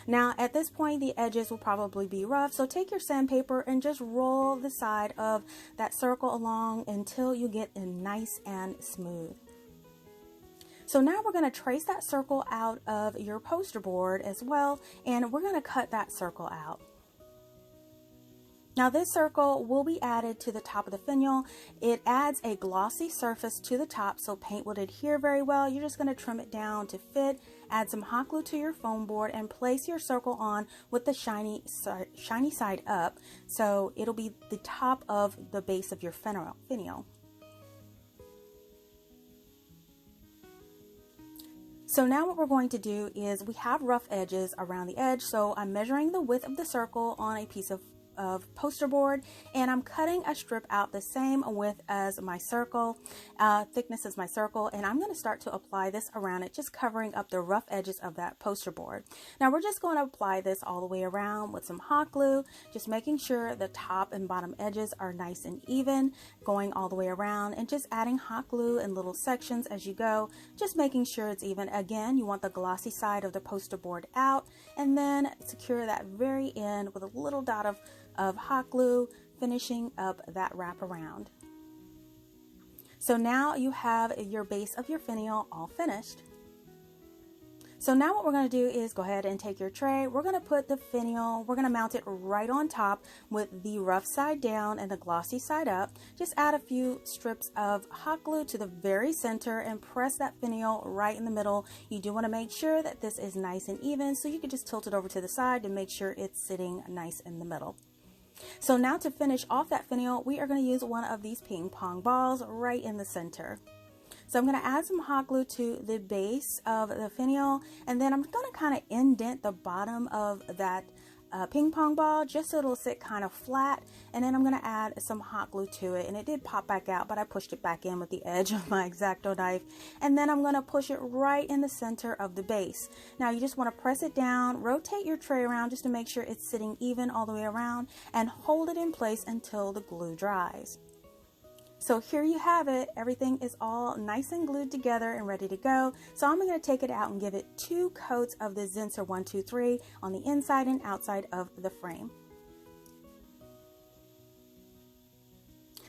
Now at this point the edges will probably be rough, so take your sandpaper and just roll the side of that circle along until you get it nice and smooth. So now we're going to trace that circle out of your poster board as well, and we're going to cut that circle out. Now this circle will be added to the top of the finial. It adds a glossy surface to the top so paint would adhere very well. You're just going to trim it down to fit, add some hot glue to your foam board, and place your circle on with the shiny side up, so it'll be the top of the base of your finial. So now what we're going to do is, we have rough edges around the edge, so I'm measuring the width of the circle on a piece of poster board, and I'm cutting a strip out the same width as my circle, thickness as my circle, and I'm going to start to apply this around it, just covering up the rough edges of that poster board. Now we're just going to apply this all the way around with some hot glue, just making sure the top and bottom edges are nice and even, going all the way around, and just adding hot glue in little sections as you go, just making sure it's even. Again, you want the glossy side of the poster board out, and then secure that very end with a little dot of hot glue, finishing up that wrap around. So now you have your base of your finial all finished. So now what we're going to do is go ahead and take your tray. We're going to put the finial, we're going to mount it right on top with the rough side down and the glossy side up. Just add a few strips of hot glue to the very center and press that finial right in the middle. You do want to make sure that this is nice and even, so you can just tilt it over to the side to make sure it's sitting nice in the middle. So now to finish off that finial, we are going to use one of these ping pong balls right in the center. So I'm going to add some hot glue to the base of the finial, and then I'm going to kind of indent the bottom of that ping pong ball just so it'll sit kind of flat, and then I'm going to add some hot glue to it, and it did pop back out, but I pushed it back in with the edge of my X-Acto knife, and then I'm going to push it right in the center of the base. Now you just want to press it down, rotate your tray around just to make sure it's sitting even all the way around, and hold it in place until the glue dries. So here you have it. Everything is all nice and glued together and ready to go. So I'm going to take it out and give it 2 coats of the Zinsser 123 on the inside and outside of the frame.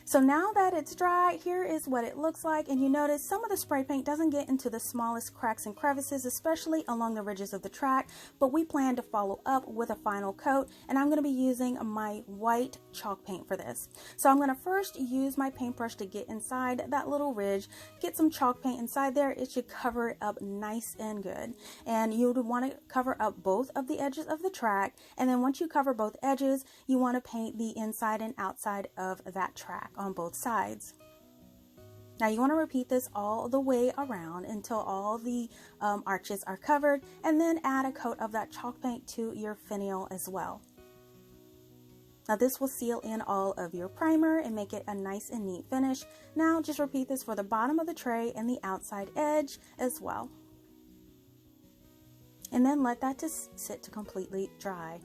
So now that it's dry, here is what it looks like, and you notice some of the spray paint doesn't get into the smallest cracks and crevices, especially along the ridges of the track, but we plan to follow up with a final coat, and I'm going to be using my white chalk paint for this. So I'm going to first use my paintbrush to get inside that little ridge, get some chalk paint inside there. It should cover it up nice and good, and you would want to cover up both of the edges of the track, and then once you cover both edges, you want to paint the inside and outside of that track on both sides. Now you want to repeat this all the way around until all the arches are covered, and then add a coat of that chalk paint to your finial as well. Now this will seal in all of your primer and make it a nice and neat finish. Now just repeat this for the bottom of the tray and the outside edge as well. And then let that just sit to completely dry.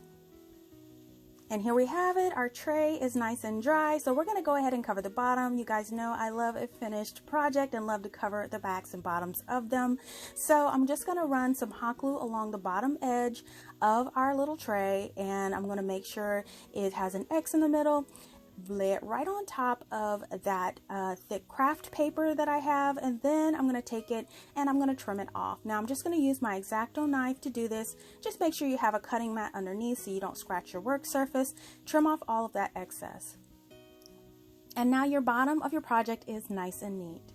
And here we have it. Our tray is nice and dry, so we're going to go ahead and cover the bottom. You guys know I love a finished project and love to cover the backs and bottoms of them. So I'm just going to run some hot glue along the bottom edge of our little tray, and I'm going to make sure it has an X in the middle. Lay it right on top of that thick craft paper that I have, and then I'm going to take it and I'm going to trim it off. Now I'm just going to use my X-Acto knife to do this. Just make sure you have a cutting mat underneath so you don't scratch your work surface. Trim off all of that excess. And now your bottom of your project is nice and neat.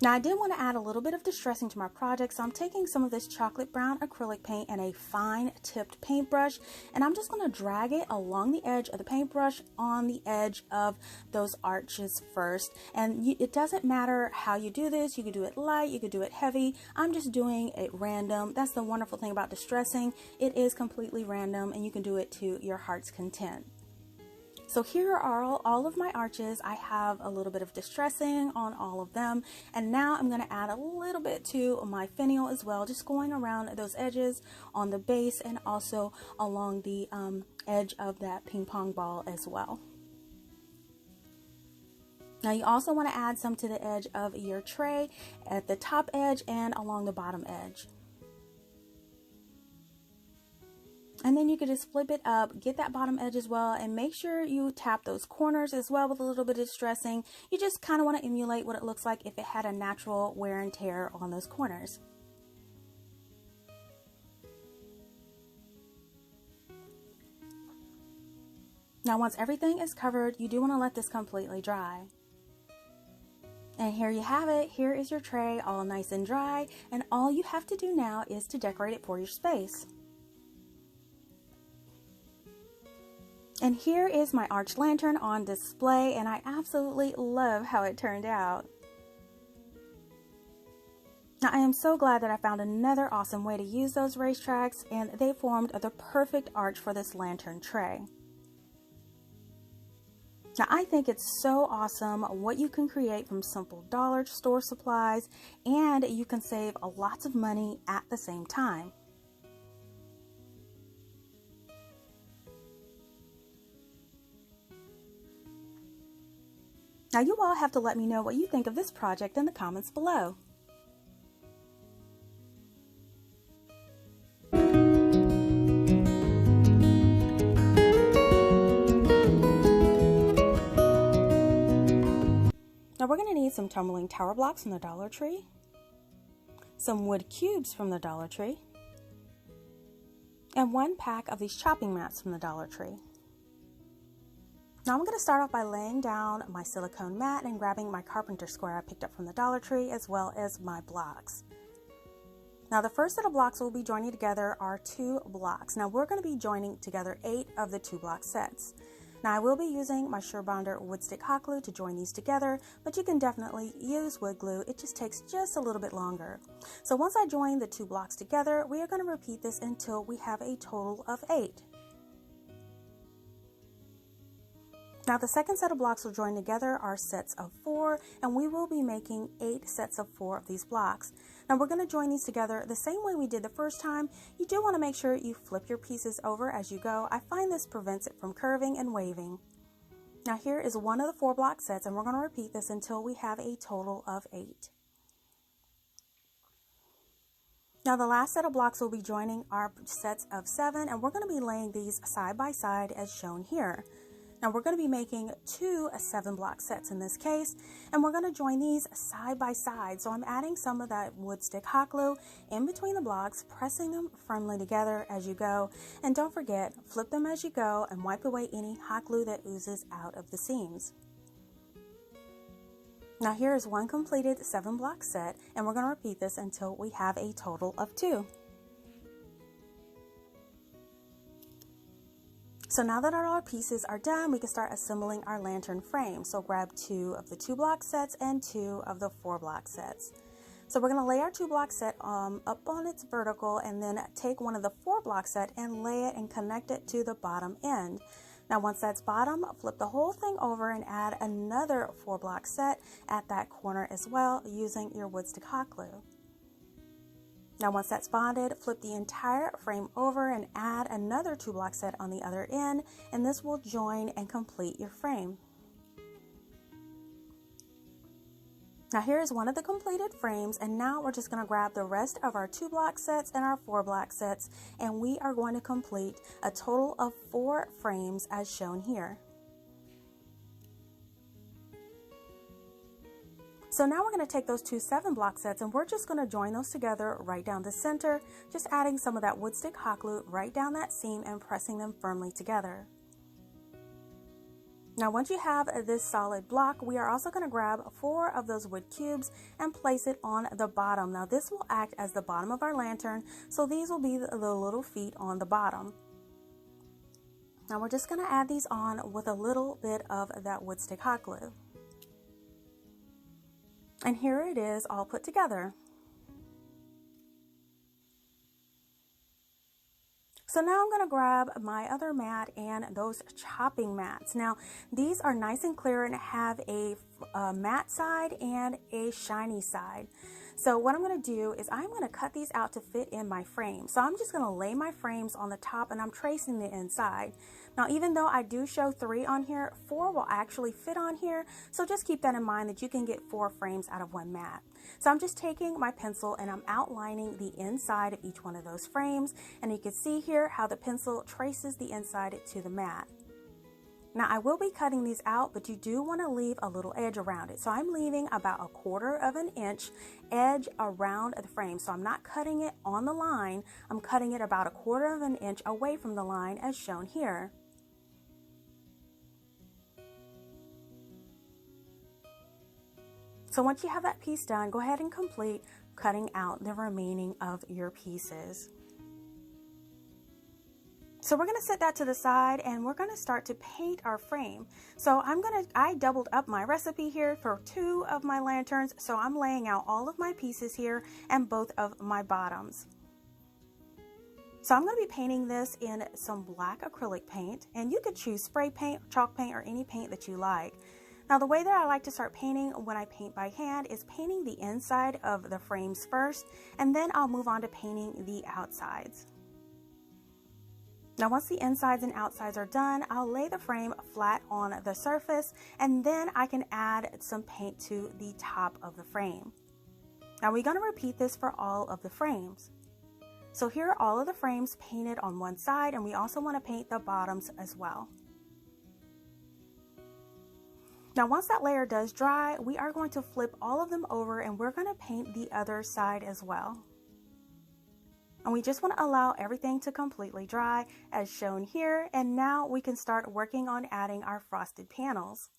Now I did want to add a little bit of distressing to my project, so I'm taking some of this chocolate brown acrylic paint and a fine tipped paintbrush, and I'm just going to drag it along the edge of the paintbrush on the edge of those arches first. And it doesn't matter how you do this. You could do it light, you could do it heavy. I'm just doing it random. That's the wonderful thing about distressing. It is completely random and you can do it to your heart's content. So here are all of my arches. I have a little bit of distressing on all of them, and now I'm going to add a little bit to my finial as well, just going around those edges on the base and also along the edge of that ping pong ball as well. Now you also want to add some to the edge of your tray at the top edge and along the bottom edge. And then you can just flip it up, get that bottom edge as well, and make sure you tap those corners as well with a little bit of distressing. You just kind of want to emulate what it looks like if it had a natural wear and tear on those corners. Now once everything is covered, you do want to let this completely dry. And here you have it. Here is your tray all nice and dry, and all you have to do now is to decorate it for your space. And here is my arch lantern on display, and I absolutely love how it turned out. Now I am so glad that I found another awesome way to use those racetracks, and they formed the perfect arch for this lantern tray. Now I think it's so awesome what you can create from simple dollar store supplies, and you can save lots of money at the same time. Now you all have to let me know what you think of this project in the comments below. Now we're going to need some tumbling tower blocks from the Dollar Tree, some wood cubes from the Dollar Tree, and 1 pack of these chopping mats from the Dollar Tree. Now I'm going to start off by laying down my silicone mat and grabbing my carpenter square I picked up from the Dollar Tree, as well as my blocks. Now the first set of blocks we'll be joining together are 2 blocks. Now we're going to be joining together 8 of the 2 block sets. Now I will be using my Surebonder wood stick hot glue to join these together, but you can definitely use wood glue. It just takes just a little bit longer. So once I join the 2 blocks together, we are going to repeat this until we have a total of 8. Now the second set of blocks we'll join together are sets of 4, and we will be making 8 sets of 4 of these blocks. Now we're going to join these together the same way we did the first time. You do want to make sure you flip your pieces over as you go. I find this prevents it from curving and waving. Now here is one of the 4 block sets, and we're going to repeat this until we have a total of 8. Now the last set of blocks we'll be joining are sets of 7, and we're going to be laying these side by side as shown here. Now we're going to be making 2 7 block sets in this case, and we're going to join these side by side. So I'm adding some of that wood stick hot glue in between the blocks, pressing them firmly together as you go. And don't forget, flip them as you go and wipe away any hot glue that oozes out of the seams. Now here is one completed 7 block set, and we're going to repeat this until we have a total of 2. So now that our pieces are done, we can start assembling our lantern frame. So grab 2 of the 2 block sets and 2 of the 4 block sets. So we're going to lay our 2 block set up on its vertical, and then take one of the 4 block set and lay it and connect it to the bottom end. Now once that's bottom, flip the whole thing over and add another 4 block set at that corner as well, using your wood stick hot glue. Now once that's bonded, flip the entire frame over and add another 2 block set on the other end, and this will join and complete your frame. Now here is one of the completed frames, and now we're just going to grab the rest of our 2 block sets and our 4 block sets, and we are going to complete a total of 4 frames as shown here. So now we're going to take those 2 7 block sets, and we're just going to join those together right down the center, just adding some of that wood stick hot glue right down that seam and pressing them firmly together. Now once you have this solid block, we are also going to grab 4 of those wood cubes and place it on the bottom. Now this will act as the bottom of our lantern, so these will be the little feet on the bottom. Now we're just going to add these on with a little bit of that wood stick hot glue. And here it is all put together. So now I'm going to grab my other mat and those chopping mats. Now these are nice and clear and have a matte side and a shiny side. So what I'm going to do is I'm going to cut these out to fit in my frame. So I'm just going to lay my frames on the top and I'm tracing the inside. Now even though I do show 3 on here, 4 will actually fit on here. So just keep that in mind that you can get 4 frames out of one mat. So I'm just taking my pencil and I'm outlining the inside of each one of those frames. And you can see here how the pencil traces the inside to the mat. Now I will be cutting these out, but you do want to leave a little edge around it. So I'm leaving about 1/4 of an inch edge around the frame. So I'm not cutting it on the line. I'm cutting it about 1/4 of an inch away from the line as shown here. So once you have that piece done, go ahead and complete cutting out the remaining of your pieces. So we're going to set that to the side and we're going to start to paint our frame. So I doubled up my recipe here for 2 of my lanterns. So I'm laying out all of my pieces here and both of my bottoms. So I'm going to be painting this in some black acrylic paint, and you could choose spray paint, chalk paint, or any paint that you like. Now the way that I like to start painting when I paint by hand is painting the inside of the frames first, and then I'll move on to painting the outsides. Now once the insides and outsides are done, I'll lay the frame flat on the surface and then I can add some paint to the top of the frame. Now we're going to repeat this for all of the frames. So here are all of the frames painted on one side, and we also want to paint the bottoms as well. Now once that layer does dry, we are going to flip all of them over and we're going to paint the other side as well. And we just want to allow everything to completely dry as shown here, and now we can start working on adding our frosted panels.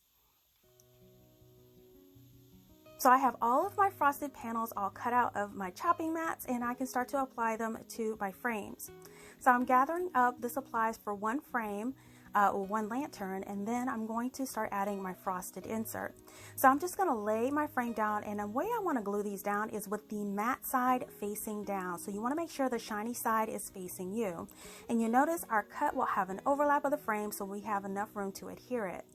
So I have all of my frosted panels all cut out of my chopping mats, and I can start to apply them to my frames. So I'm gathering up the supplies for one frame, one lantern, and then I'm going to start adding my frosted insert. So I'm just going to lay my frame down, and the way I want to glue these down is with the matte side facing down. So you want to make sure the shiny side is facing you. And you notice our cut will have an overlap of the frame, so we have enough room to adhere it.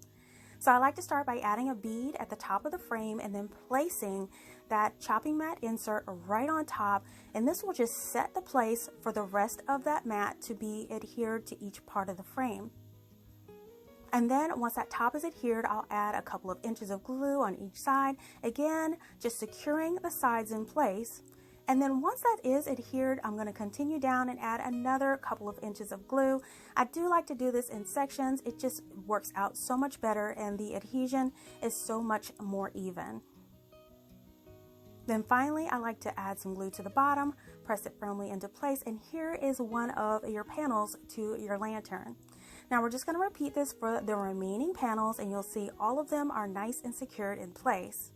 So I like to start by adding a bead at the top of the frame and then placing that chopping mat insert right on top, and this will just set the place for the rest of that mat to be adhered to each part of the frame. And then once that top is adhered, I'll add a couple of inches of glue on each side, again just securing the sides in place. And then once that is adhered, I'm going to continue down and add another couple of inches of glue. I do like to do this in sections. It just works out so much better and the adhesion is so much more even. Then finally, I like to add some glue to the bottom, press it firmly into place, and here is one of your panels to your lantern. Now we're just going to repeat this for the remaining panels, and you'll see all of them are nice and secured in place.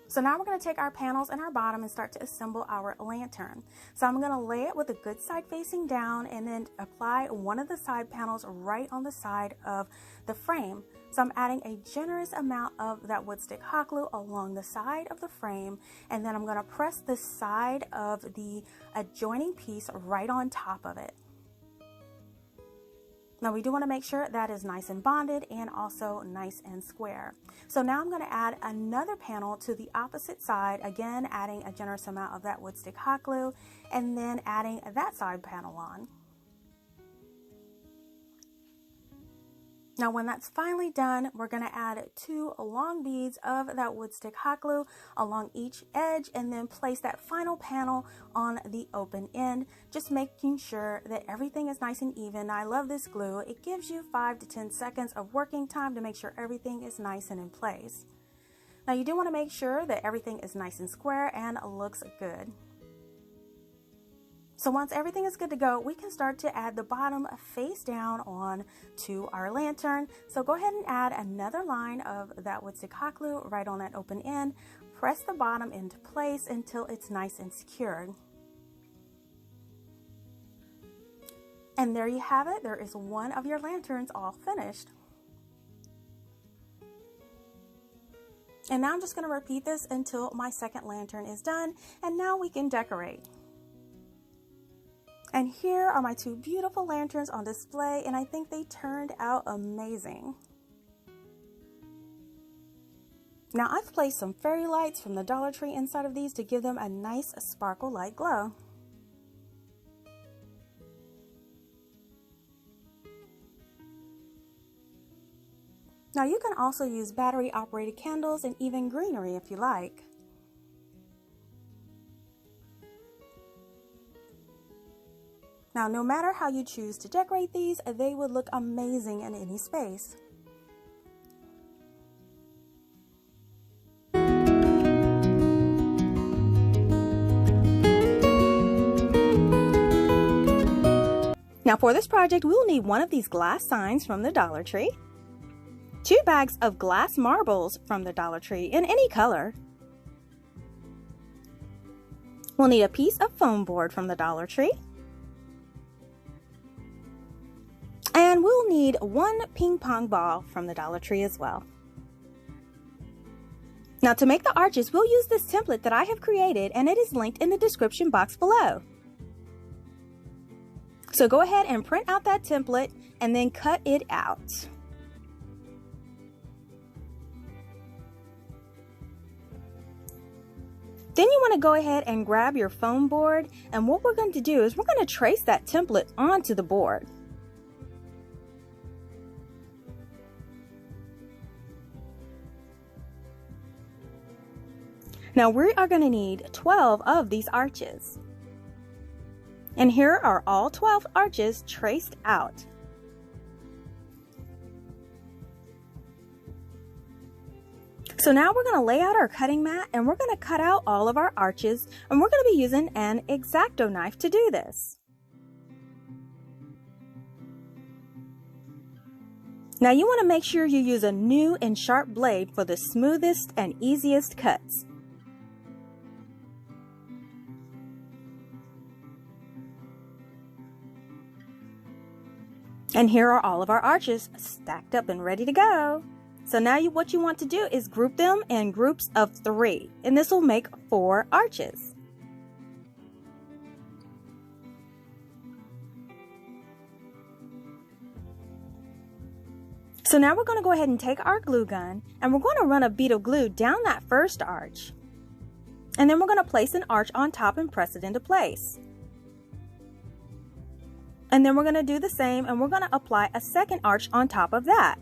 So now we're going to take our panels and our bottom and start to assemble our lantern. So I'm going to lay it with the good side facing down and then apply one of the side panels right on the side of the frame. So I'm adding a generous amount of that wood stick hot glue along the side of the frame, and then I'm going to press the side of the adjoining piece right on top of it. Now we do want to make sure that is nice and bonded and also nice and square. So now I'm going to add another panel to the opposite side, again adding a generous amount of that wood stick hot glue and then adding that side panel on. Now when that's finally done, we're going to add 2 long beads of that wood stick hot glue along each edge and then place that final panel on the open end, just making sure that everything is nice and even. Now, I love this glue. It gives you 5 to 10 seconds of working time to make sure everything is nice and in place. Now you do want to make sure that everything is nice and square and looks good. So once everything is good to go, we can start to add the bottom face down on to our lantern. So go ahead and add another line of that wood stick hot glue right on that open end. Press the bottom into place until it's nice and secured. And there you have it. There is one of your lanterns all finished. And now I'm just going to repeat this until my second lantern is done. And now we can decorate. And here are my two beautiful lanterns on display, and I think they turned out amazing. Now I've placed some fairy lights from the Dollar Tree inside of these to give them a nice sparkle light glow. Now you can also use battery operated candles and even greenery if you like. Now, no matter how you choose to decorate these, they would look amazing in any space. Now for this project, we'll need one of these glass signs from the Dollar Tree, 2 bags of glass marbles from the Dollar Tree in any color. We'll need a piece of foam board from the Dollar Tree. And we'll need 1 ping pong ball from the Dollar Tree as well. Now to make the arches, we'll use this template that I have created, and it is linked in the description box below. So go ahead and print out that template and then cut it out. Then you want to go ahead and grab your foam board, and what we're going to do is we're going to trace that template onto the board. Now we are going to need 12 of these arches. And here are all 12 arches traced out. So now we're going to lay out our cutting mat, and we're going to cut out all of our arches, and we're going to be using an X-Acto knife to do this. Now you want to make sure you use a new and sharp blade for the smoothest and easiest cuts. And here are all of our arches stacked up and ready to go. So now what you want to do is group them in groups of 3, and this will make 4 arches. So now we're going to go ahead and take our glue gun, and we're going to run a bead of glue down that first arch. And then we're going to place an arch on top and press it into place. And then we're going to do the same, and we're going to apply a second arch on top of that.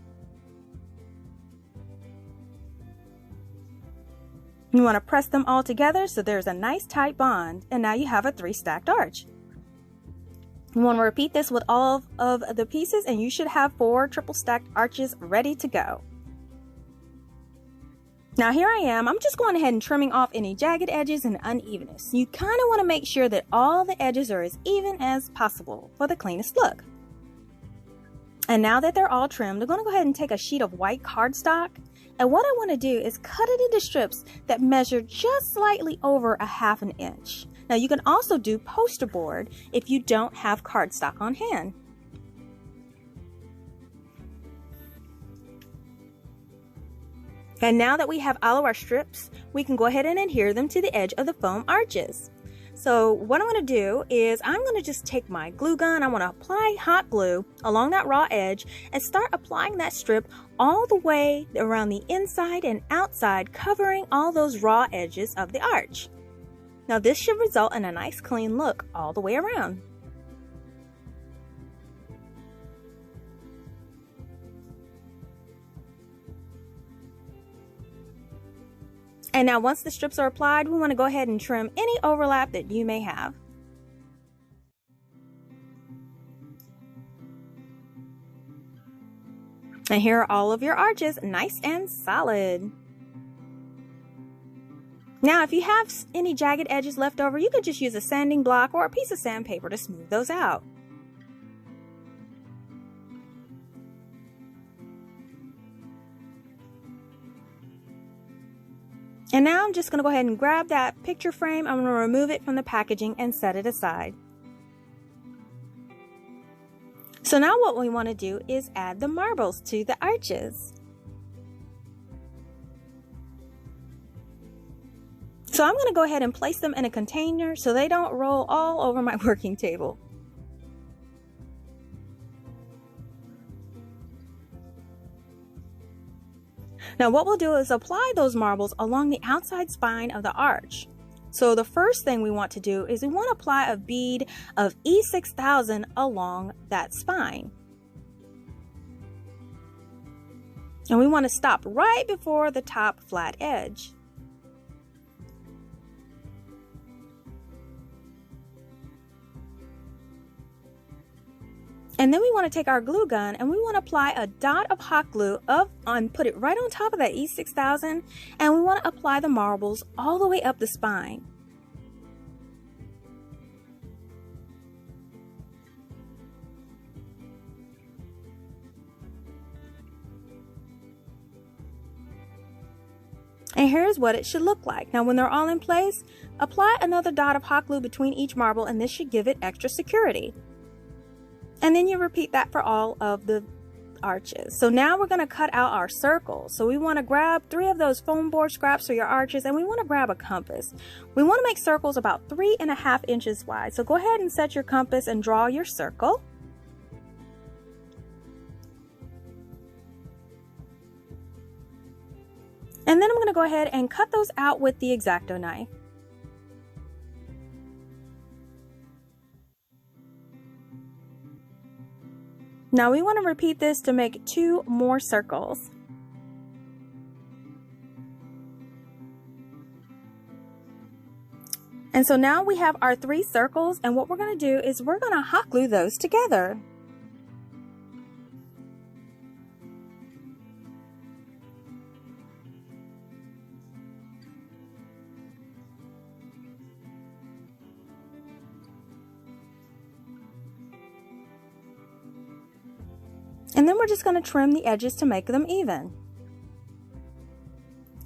You want to press them all together so there's a nice tight bond, and now you have a 3 stacked arch. You want to repeat this with all of the pieces, and you should have 4 triple stacked arches ready to go. Now here I am, I'm just going ahead and trimming off any jagged edges and unevenness. You kind of want to make sure that all the edges are as even as possible for the cleanest look. And now that they're all trimmed, I'm going to go ahead and take a sheet of white cardstock, and what I want to do is cut it into strips that measure just slightly over a ½ inch. Now you can also do poster board if you don't have cardstock on hand. And now that we have all of our strips, we can go ahead and adhere them to the edge of the foam arches. So what I'm going to do is I'm going to just take my glue gun, I want to apply hot glue along that raw edge and start applying that strip all the way around the inside and outside, covering all those raw edges of the arch. Now this should result in a nice clean look all the way around. And now once the strips are applied, we want to go ahead and trim any overlap that you may have. And here are all of your arches, nice and solid. Now, if you have any jagged edges left over, you could just use a sanding block or a piece of sandpaper to smooth those out. And now I'm just going to go ahead and grab that picture frame. I'm going to remove it from the packaging and set it aside. So now what we want to do is add the marbles to the arches. So I'm going to go ahead and place them in a container so they don't roll all over my working table. Now what we'll do is apply those marbles along the outside spine of the arch. So the first thing we want to do is we want to apply a bead of E6000 along that spine. And we want to stop right before the top flat edge. And then we want to take our glue gun and we want to apply a dot of hot glue and put it right on top of that E6000, and we want to apply the marbles all the way up the spine. And here's what it should look like. Now when they're all in place, apply another dot of hot glue between each marble, and this should give it extra security. And then you repeat that for all of the arches. So now we're going to cut out our circles. So we want to grab 3 of those foam board scraps for your arches, and we want to grab a compass. We want to make circles about 3.5 inches wide. So go ahead and set your compass and draw your circle. And then I'm going to go ahead and cut those out with the X-Acto knife. Now we want to repeat this to make 2 more circles. And so now we have our 3 circles, and what we're going to do is we're going to hot glue those together. And then we're just going to trim the edges to make them even.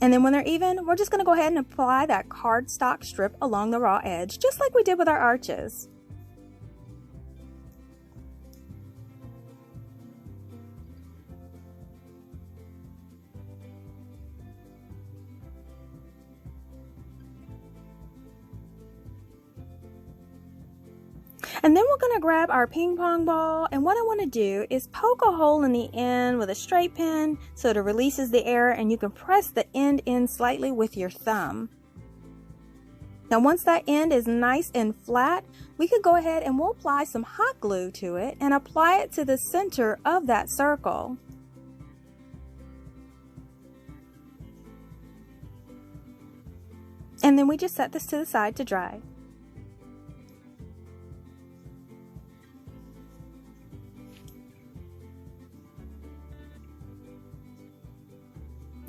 And then when they're even, we're just going to go ahead and apply that cardstock strip along the raw edge, just like we did with our arches. And then we're going to grab our ping pong ball, and what I want to do is poke a hole in the end with a straight pin so it releases the air, and you can press the end in slightly with your thumb. Now once that end is nice and flat, we could go ahead and we'll apply some hot glue to it and apply it to the center of that circle. And then we just set this to the side to dry.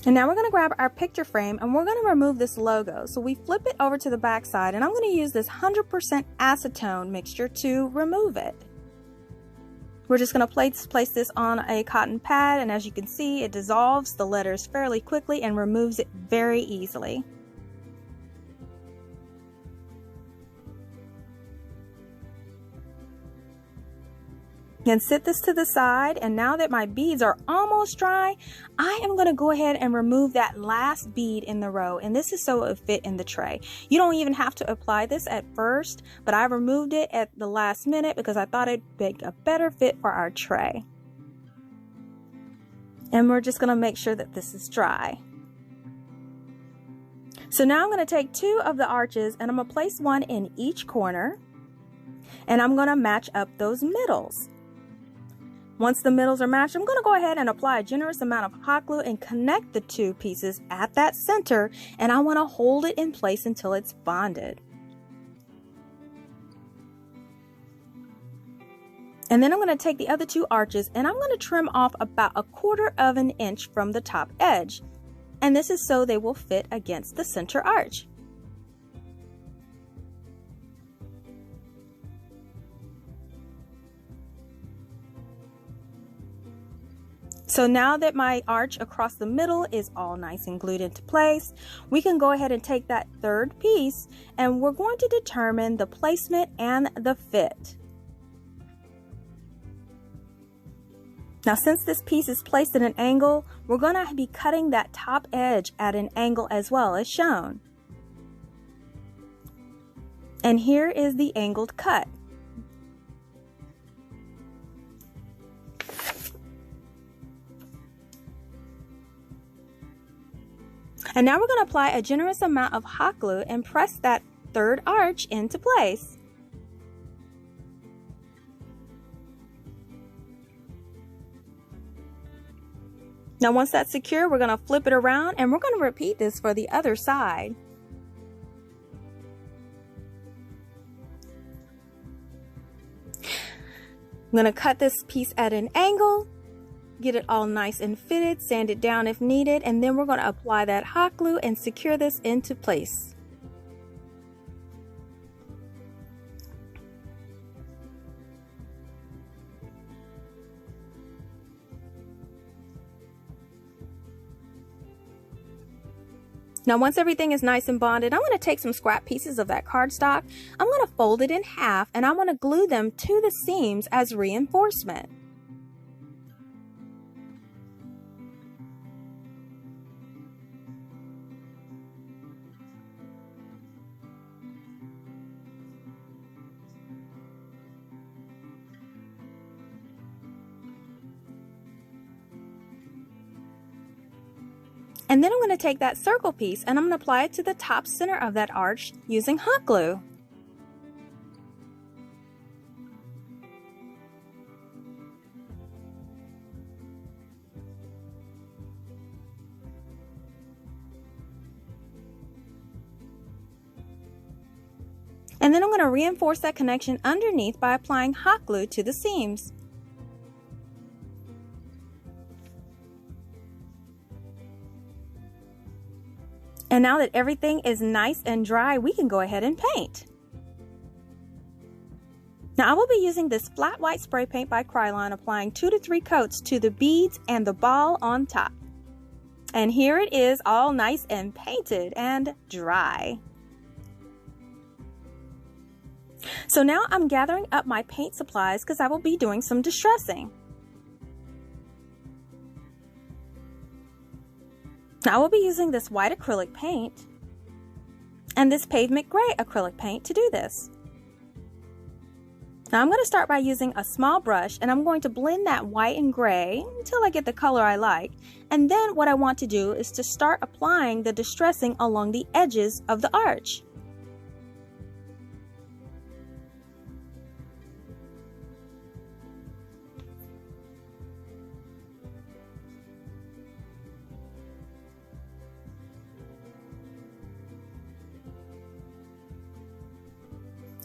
And now we're going to grab our picture frame and we're going to remove this logo. So we flip it over to the back side, and I'm going to use this 100% acetone mixture to remove it. We're just going to place this on a cotton pad, and as you can see, it dissolves the letters fairly quickly and removes it very easily. Then set this to the side, and now that my beads are almost dry, I am going to go ahead and remove that last bead in the row, and this is so it will fit in the tray. You don't even have to apply this at first, but I removed it at the last minute because I thought it'd make a better fit for our tray. And we're just going to make sure that this is dry. So now I'm going to take 2 of the arches and I'm going to place one in each corner, and I'm going to match up those middles. Once the middles are matched, I'm going to go ahead and apply a generous amount of hot glue and connect the 2 pieces at that center, and I want to hold it in place until it's bonded. And then I'm going to take the other 2 arches and I'm going to trim off about 1/4 of an inch from the top edge. And this is so they will fit against the center arch. So now that my arch across the middle is all nice and glued into place, we can go ahead and take that third piece and we're going to determine the placement and the fit. Now, since this piece is placed at an angle, we're going to be cutting that top edge at an angle as well as shown. And here is the angled cut. And now we're going to apply a generous amount of hot glue and press that third arch into place. Now once that's secure, we're going to flip it around and we're going to repeat this for the other side. I'm going to cut this piece at an angle, get it all nice and fitted, sand it down if needed, and then we're going to apply that hot glue and secure this into place. Now once everything is nice and bonded, I'm going to take some scrap pieces of that cardstock, I'm going to fold it in half, and I'm going to glue them to the seams as reinforcement. And then I'm going to take that circle piece and I'm going to apply it to the top center of that arch using hot glue. And then I'm going to reinforce that connection underneath by applying hot glue to the seams. And now that everything is nice and dry, we can go ahead and paint. Now I will be using this flat white spray paint by Krylon, applying 2 to 3 coats to the beads and the ball on top. And here it is, all nice and painted and dry. So now I'm gathering up my paint supplies because I will be doing some distressing. Now I will be using this white acrylic paint and this pavement gray acrylic paint to do this. Now I'm going to start by using a small brush and I'm going to blend that white and gray until I get the color I like. And then what I want to do is to start applying the distressing along the edges of the arch.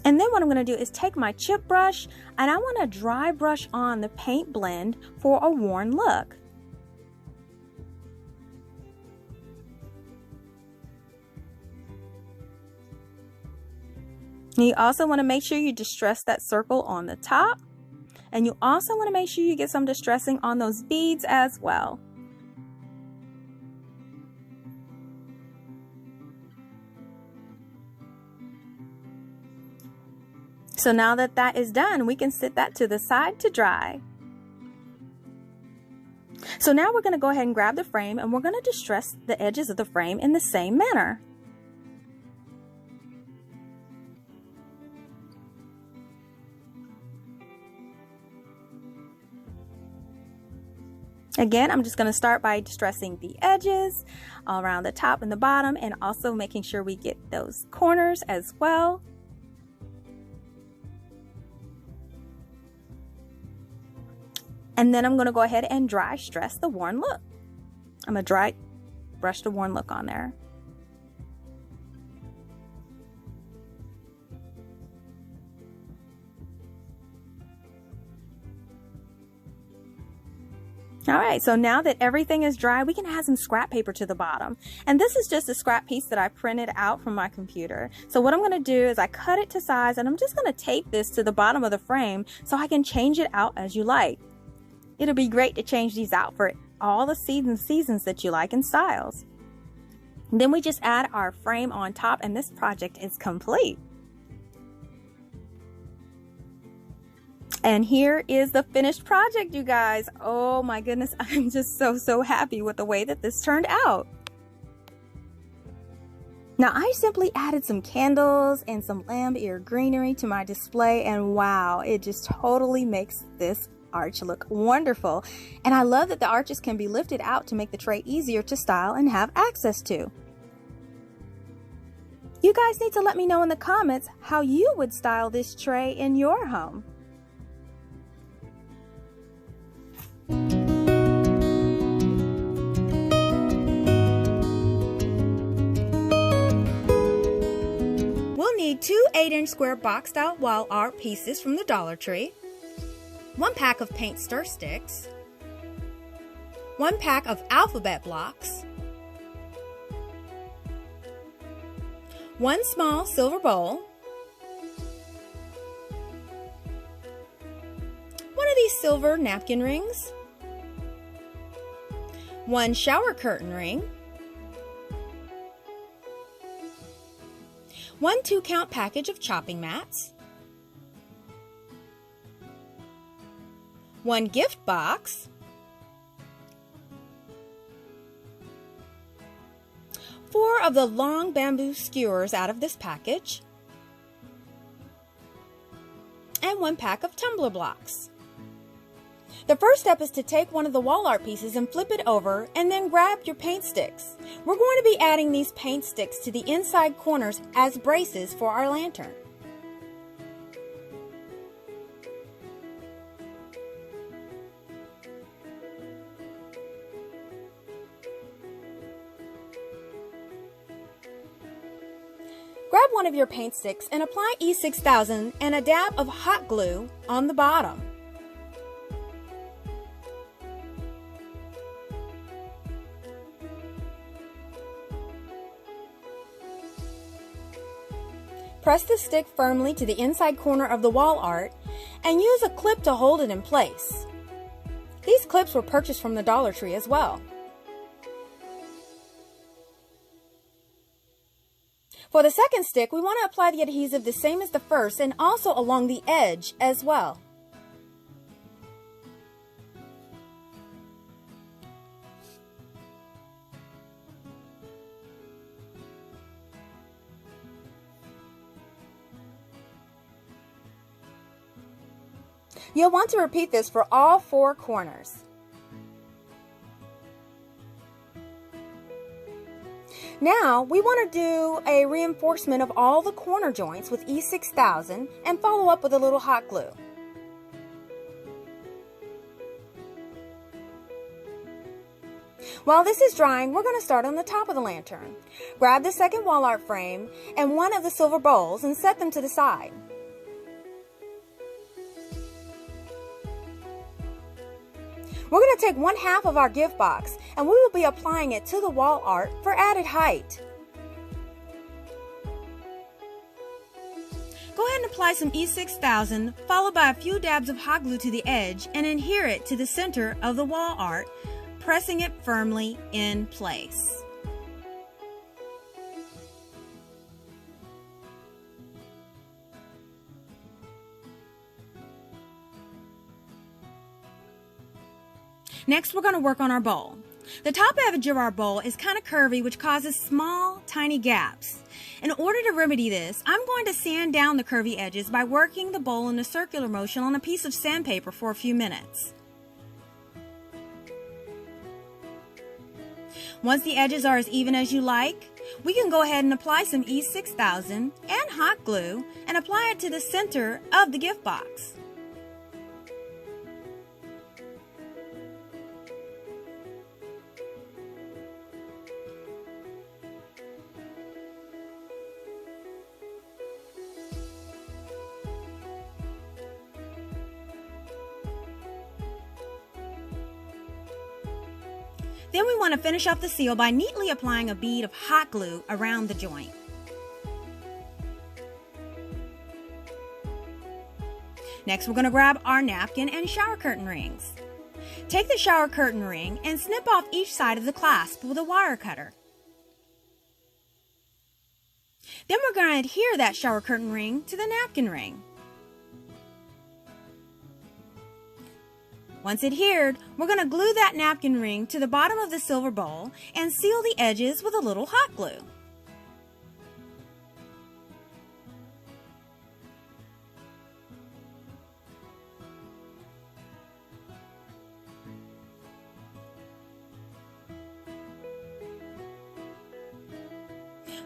And then what I'm going to do is take my chip brush and I want to dry brush on the paint blend for a worn look. You also want to make sure you distress that circle on the top, and you also want to make sure you get some distressing on those beads as well. So now that that is done, we can set that to the side to dry. So now we're going to go ahead and grab the frame and we're going to distress the edges of the frame in the same manner. Again, I'm just going to start by distressing the edges all around the top and the bottom, and also making sure we get those corners as well. And then I'm going to go ahead and dry stress the worn look. I'm going to dry brush the worn look on there. Alright, so now that everything is dry, we can add some scrap paper to the bottom. And this is just a scrap piece that I printed out from my computer. So what I'm going to do is I cut it to size, and I'm just going to tape this to the bottom of the frame so I can change it out as you like. It'll be great to change these out for all the seasons that you like and styles. And then we just add our frame on top and this project is complete. And here is the finished project, you guys. Oh my goodness, I'm just so happy with the way that this turned out. Now I simply added some candles and some lamb ear greenery to my display, and wow, it just totally makes this arch look wonderful. And I love that the arches can be lifted out to make the tray easier to style and have access to. You guys need to let me know in the comments how you would style this tray in your home. We'll need 2 8-inch square box style wall art pieces from the Dollar Tree, 1 pack of paint stir sticks, 1 pack of alphabet blocks, 1 small silver bowl, 1 of these silver napkin rings, 1 shower curtain ring, 1 2-count package of chopping mats, 1 gift box, 4 of the long bamboo skewers out of this package, and 1 pack of tumbler blocks. The first step is to take one of the wall art pieces and flip it over and then grab your paint sticks. We're going to be adding these paint sticks to the inside corners as braces for our lantern. Grab one of your paint sticks and apply E6000 and a dab of hot glue on the bottom. Press the stick firmly to the inside corner of the wall art and use a clip to hold it in place. These clips were purchased from the Dollar Tree as well. For the second stick, we want to apply the adhesive the same as the first and also along the edge as well. You'll want to repeat this for all 4 corners. Now, we want to do a reinforcement of all the corner joints with E6000 and follow up with a little hot glue. While this is drying, we're going to start on the top of the lantern. Grab the second wall art frame and one of the silver bowls and set them to the side. We're going to take 1/2 of our gift box and we will be applying it to the wall art for added height. Go ahead and apply some E6000 followed by a few dabs of hot glue to the edge and adhere it to the center of the wall art, pressing it firmly in place. Next, we're going to work on our bowl. The top edge of our bowl is kind of curvy, which causes small, tiny gaps. In order to remedy this, I'm going to sand down the curvy edges by working the bowl in a circular motion on a piece of sandpaper for a few minutes. Once the edges are as even as you like, we can go ahead and apply some E6000 and hot glue and apply it to the center of the gift box. Then we want to finish off the seal by neatly applying a bead of hot glue around the joint. Next, we're going to grab our napkin and shower curtain rings. Take the shower curtain ring and snip off each side of the clasp with a wire cutter. Then we're going to adhere that shower curtain ring to the napkin ring. Once adhered, we're going to glue that napkin ring to the bottom of the silver bowl and seal the edges with a little hot glue.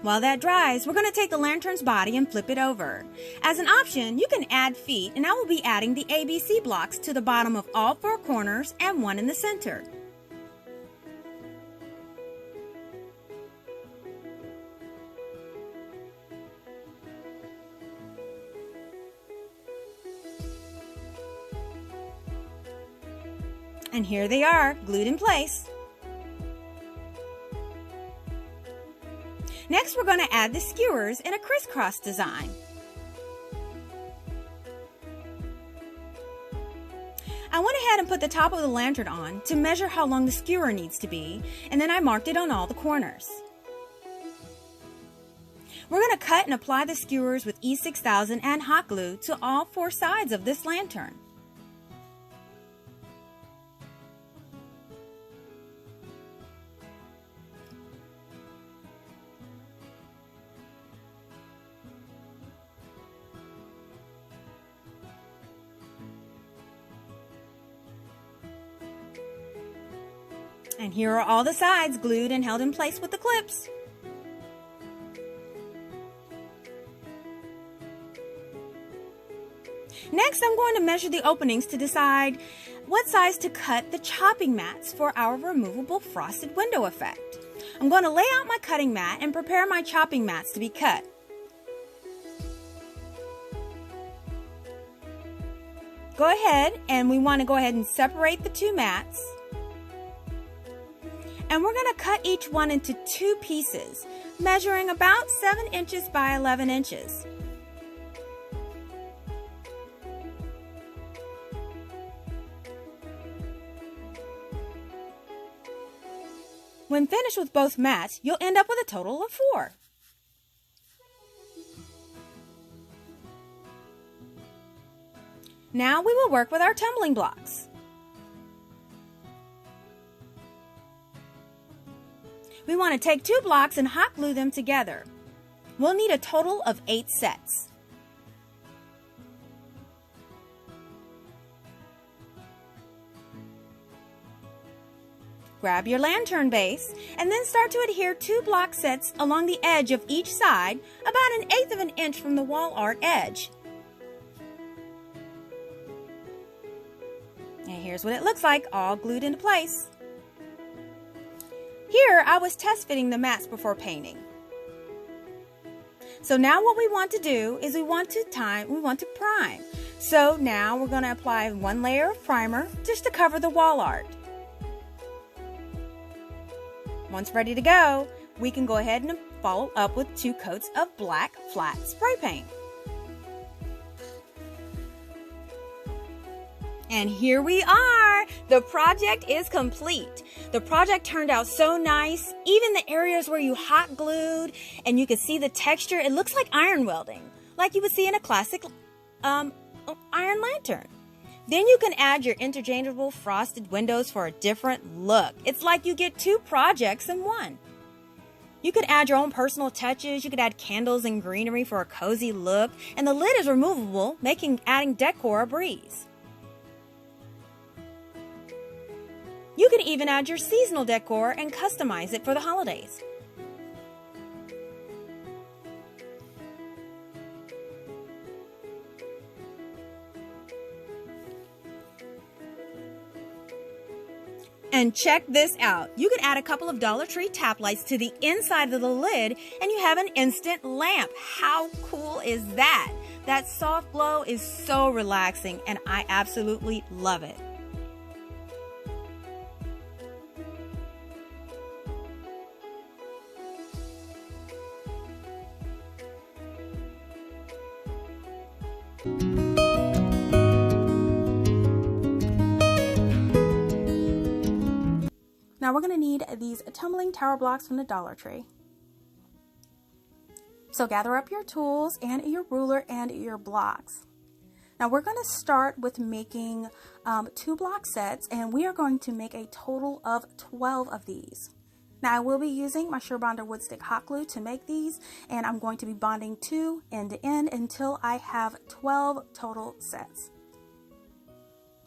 While that dries, we're going to take the lantern's body and flip it over. As an option, you can add feet, and I will be adding the ABC blocks to the bottom of all four corners and one in the center. And here they are, glued in place. Next, we're going to add the skewers in a crisscross design. I went ahead and put the top of the lantern on to measure how long the skewer needs to be, and then I marked it on all the corners. We're going to cut and apply the skewers with E6000 and hot glue to all four sides of this lantern. And here are all the sides glued and held in place with the clips. Next, I'm going to measure the openings to decide what size to cut the chopping mats for our removable frosted window effect. I'm going to lay out my cutting mat and prepare my chopping mats to be cut. Go ahead, and we want to go ahead and separate the two mats. And we're going to cut each one into two pieces, measuring about 7 inches by 11 inches. When finished with both mats, you'll end up with a total of 4. Now we will work with our tumbling blocks. We want to take 2 blocks and hot glue them together. We'll need a total of 8 sets. Grab your lantern base and then start to adhere 2 block sets along the edge of each side, about 1/8 of an inch from the wall art edge. And here's what it looks like, all glued into place. Here, I was test fitting the mats before painting. So now what we want to do is we want to prime. So now we're going to apply 1 layer of primer just to cover the wall art. Once ready to go, we can go ahead and follow up with 2 coats of black flat spray paint. And here we are! The project is complete. The project turned out so nice. Even the areas where you hot glued and you can see the texture, it looks like iron welding, like you would see in a classic iron lantern. Then you can add your interchangeable frosted windows for a different look. It's like you get 2 projects in one. You could add your own personal touches. You could add candles and greenery for a cozy look. And the lid is removable, making adding decor a breeze. You can even add your seasonal decor and customize it for the holidays. And check this out. You can add a couple of Dollar Tree tap lights to the inside of the lid and you have an instant lamp. How cool is that? That soft glow is so relaxing and I absolutely love it. Now we're going to need these tumbling tower blocks from the Dollar Tree. So gather up your tools and your ruler and your blocks. Now we're going to start with making 2 block sets, and we are going to make a total of 12 of these. Now I will be using my Surebonder wood stick hot glue to make these, and I'm going to be bonding 2 end to end until I have 12 total sets.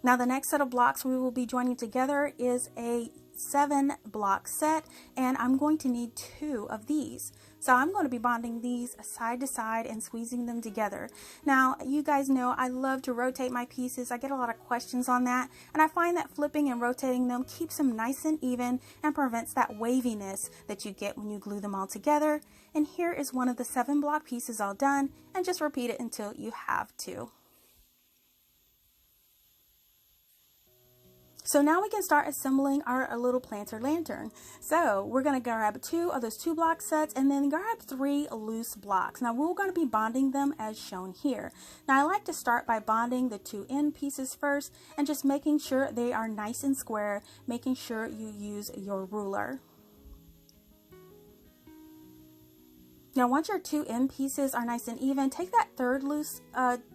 Now the next set of blocks we will be joining together is a 7 block set, and I'm going to need 2 of these. So I'm going to be bonding these side to side and squeezing them together. Now you guys know I love to rotate my pieces. I get a lot of questions on that, and I find that flipping and rotating them keeps them nice and even and prevents that waviness that you get when you glue them all together. And here is one of the 7 block pieces all done, and just repeat it until you have 2. So now we can start assembling our little planter lantern. So we're going to grab 2 of those 2 block sets and then grab 3 loose blocks. Now we're going to be bonding them as shown here. Now I like to start by bonding the 2 end pieces first and just making sure they are nice and square, making sure you use your ruler. Now once your 2 end pieces are nice and even, take that 3rd loose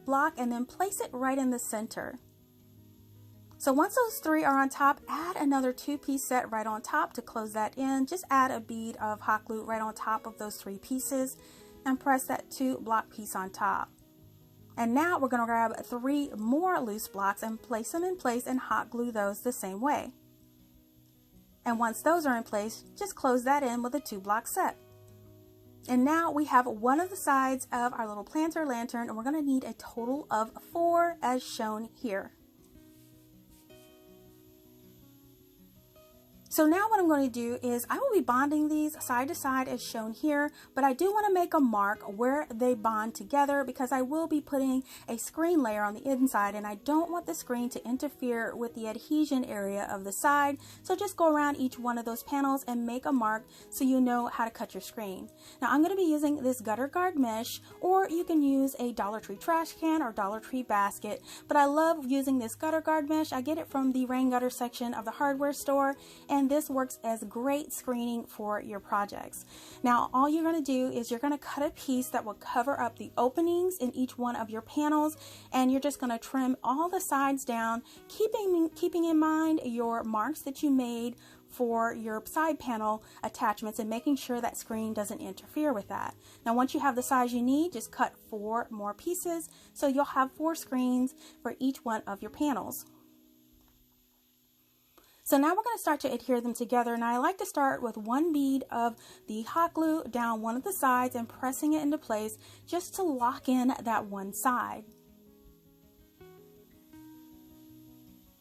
block and then place it right in the center. So once those 3 are on top, add another 2-piece set right on top to close that in. Just add a bead of hot glue right on top of those 3 pieces and press that 2 block piece on top. And now we're going to grab 3 more loose blocks and place them in place and hot glue those the same way. And once those are in place, just close that in with a 2 block set. And now we have one of the sides of our little planter lantern, and we're going to need a total of 4 as shown here. So now what I'm going to do is I will be bonding these side to side as shown here, but I do want to make a mark where they bond together because I will be putting a screen layer on the inside, and I don't want the screen to interfere with the adhesion area of the side. So just go around each one of those panels and make a mark so you know how to cut your screen. Now I'm going to be using this gutter guard mesh, or you can use a Dollar Tree trash can or Dollar Tree basket, but I love using this gutter guard mesh. I get it from the rain gutter section of the hardware store, and this works as great screening for your projects. Now all you're going to do is you're going to cut a piece that will cover up the openings in each one of your panels, and you're just going to trim all the sides down, keeping in mind your marks that you made for your side panel attachments and making sure that screen doesn't interfere with that. Now once you have the size you need, just cut 4 more pieces so you'll have 4 screens for each one of your panels. So now we're going to start to adhere them together, and I like to start with 1 bead of the hot glue down one of the sides and pressing it into place just to lock in that one side.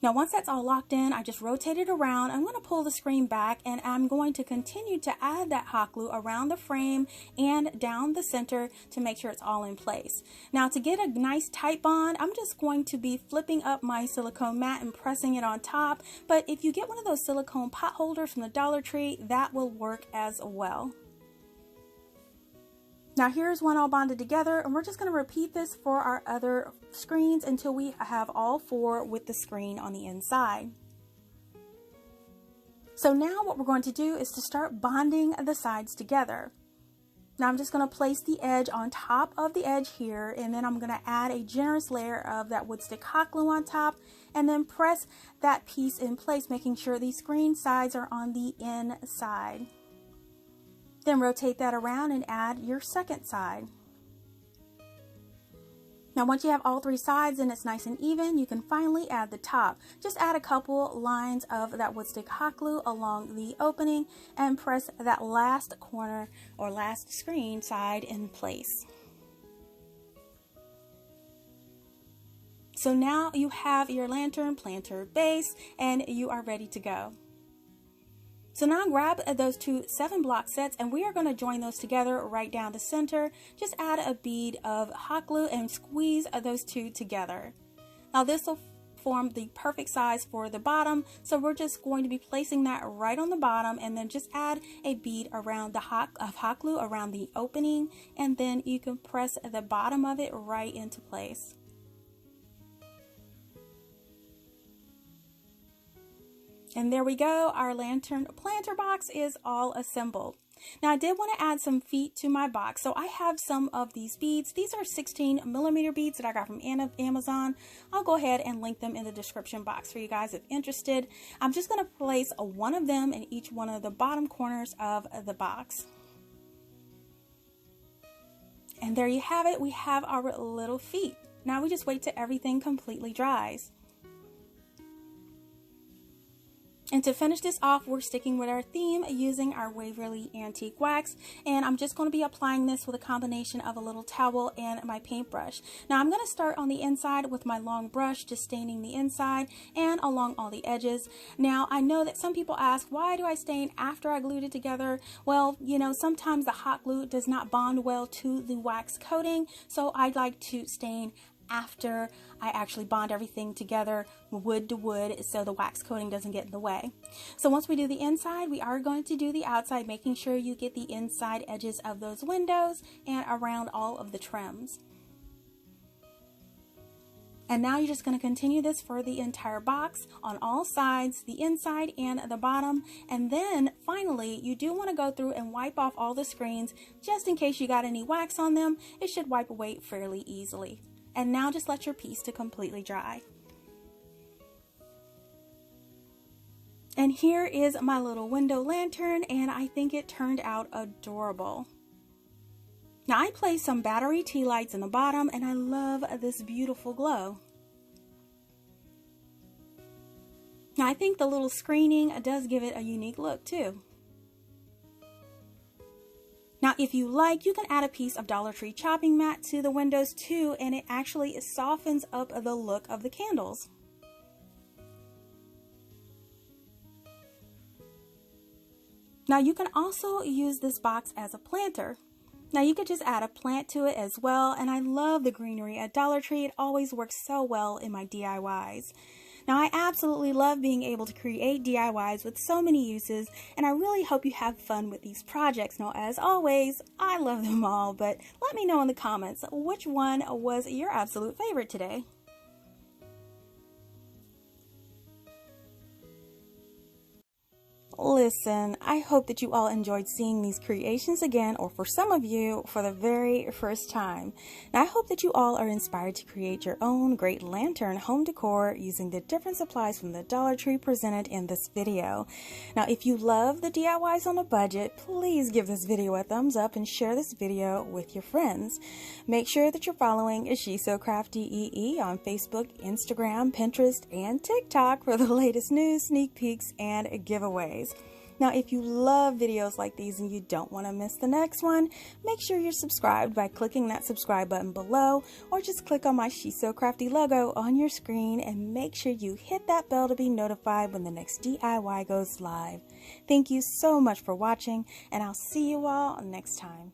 Now once that's all locked in, I just rotate it around. I'm going to pull the screen back, and I'm going to continue to add that hot glue around the frame and down the center to make sure it's all in place. Now to get a nice tight bond, I'm just going to be flipping up my silicone mat and pressing it on top, but if you get one of those silicone pot holders from the Dollar Tree, that will work as well. Now here's one all bonded together, and we're just going to repeat this for our other screens until we have all 4 with the screen on the inside. So now what we're going to do is to start bonding the sides together. Now I'm just going to place the edge on top of the edge here, and then I'm going to add a generous layer of that wood stick hot glue on top, and then press that piece in place, making sure these screen sides are on the inside. Then rotate that around and add your second side. Now once you have all 3 sides and it's nice and even, you can finally add the top. Just add a couple lines of that wood stick hot glue along the opening and press that last corner or last screen side in place. So now you have your lantern planter base and you are ready to go. So now grab those 2 7 block sets, and we are going to join those together right down the center. Just add a bead of hot glue and squeeze those 2 together. Now this will form the perfect size for the bottom, so we're just going to be placing that right on the bottom, and then just add a bead around the hot glue around the opening, and then you can press the bottom of it right into place. And there we go, our lantern planter box is all assembled. Now I did want to add some feet to my box, so I have some of these beads. These are 16mm beads that I got from Amazon. I'll go ahead and link them in the description box for you guys if interested. I'm just going to place one of them in each one of the bottom corners of the box. And there you have it, we have our little feet. Now we just wait till everything completely dries. And to finish this off, we're sticking with our theme using our Waverly Antique Wax. And I'm just going to be applying this with a combination of a little towel and my paintbrush. Now I'm going to start on the inside with my long brush, just staining the inside and along all the edges. Now I know that some people ask, why do I stain after I glued it together? Well, you know, sometimes the hot glue does not bond well to the wax coating. So I like to stain after I actually bond everything together wood to wood so the wax coating doesn't get in the way. So once we do the inside, we are going to do the outside, making sure you get the inside edges of those windows and around all of the trims. And now you're just going to continue this for the entire box on all sides, the inside and the bottom. And then finally, you do want to go through and wipe off all the screens just in case you got any wax on them. It should wipe away fairly easily. And now just let your piece to completely dry. And here is my little window lantern, and I think it turned out adorable. Now I placed some battery tea lights in the bottom, and I love this beautiful glow. Now I think the little screening does give it a unique look too. Now, if you like, you can add a piece of Dollar Tree chopping mat to the windows too, and it actually softens up the look of the candles. Now, you can also use this box as a planter. Now, you could just add a plant to it as well, and I love the greenery at Dollar Tree. It always works so well in my DIYs. Now, I absolutely love being able to create DIYs with so many uses, and I really hope you have fun with these projects. Now, as always, I love them all, but let me know in the comments which one was your absolute favorite today. Listen, I hope that you all enjoyed seeing these creations again, or for some of you, for the very first time. Now, I hope that you all are inspired to create your own great lantern home decor using the different supplies from the Dollar Tree presented in this video. Now, if you love the DIYs on a budget, please give this video a thumbs up and share this video with your friends. Make sure that you're following She's So CraftDee on Facebook, Instagram, Pinterest, and TikTok for the latest news, sneak peeks, and giveaways. Now, if you love videos like these and you don't want to miss the next one, make sure you're subscribed by clicking that subscribe button below, or just click on my She's So Crafty logo on your screen and make sure you hit that bell to be notified when the next DIY goes live. Thank you so much for watching, and I'll see you all next time.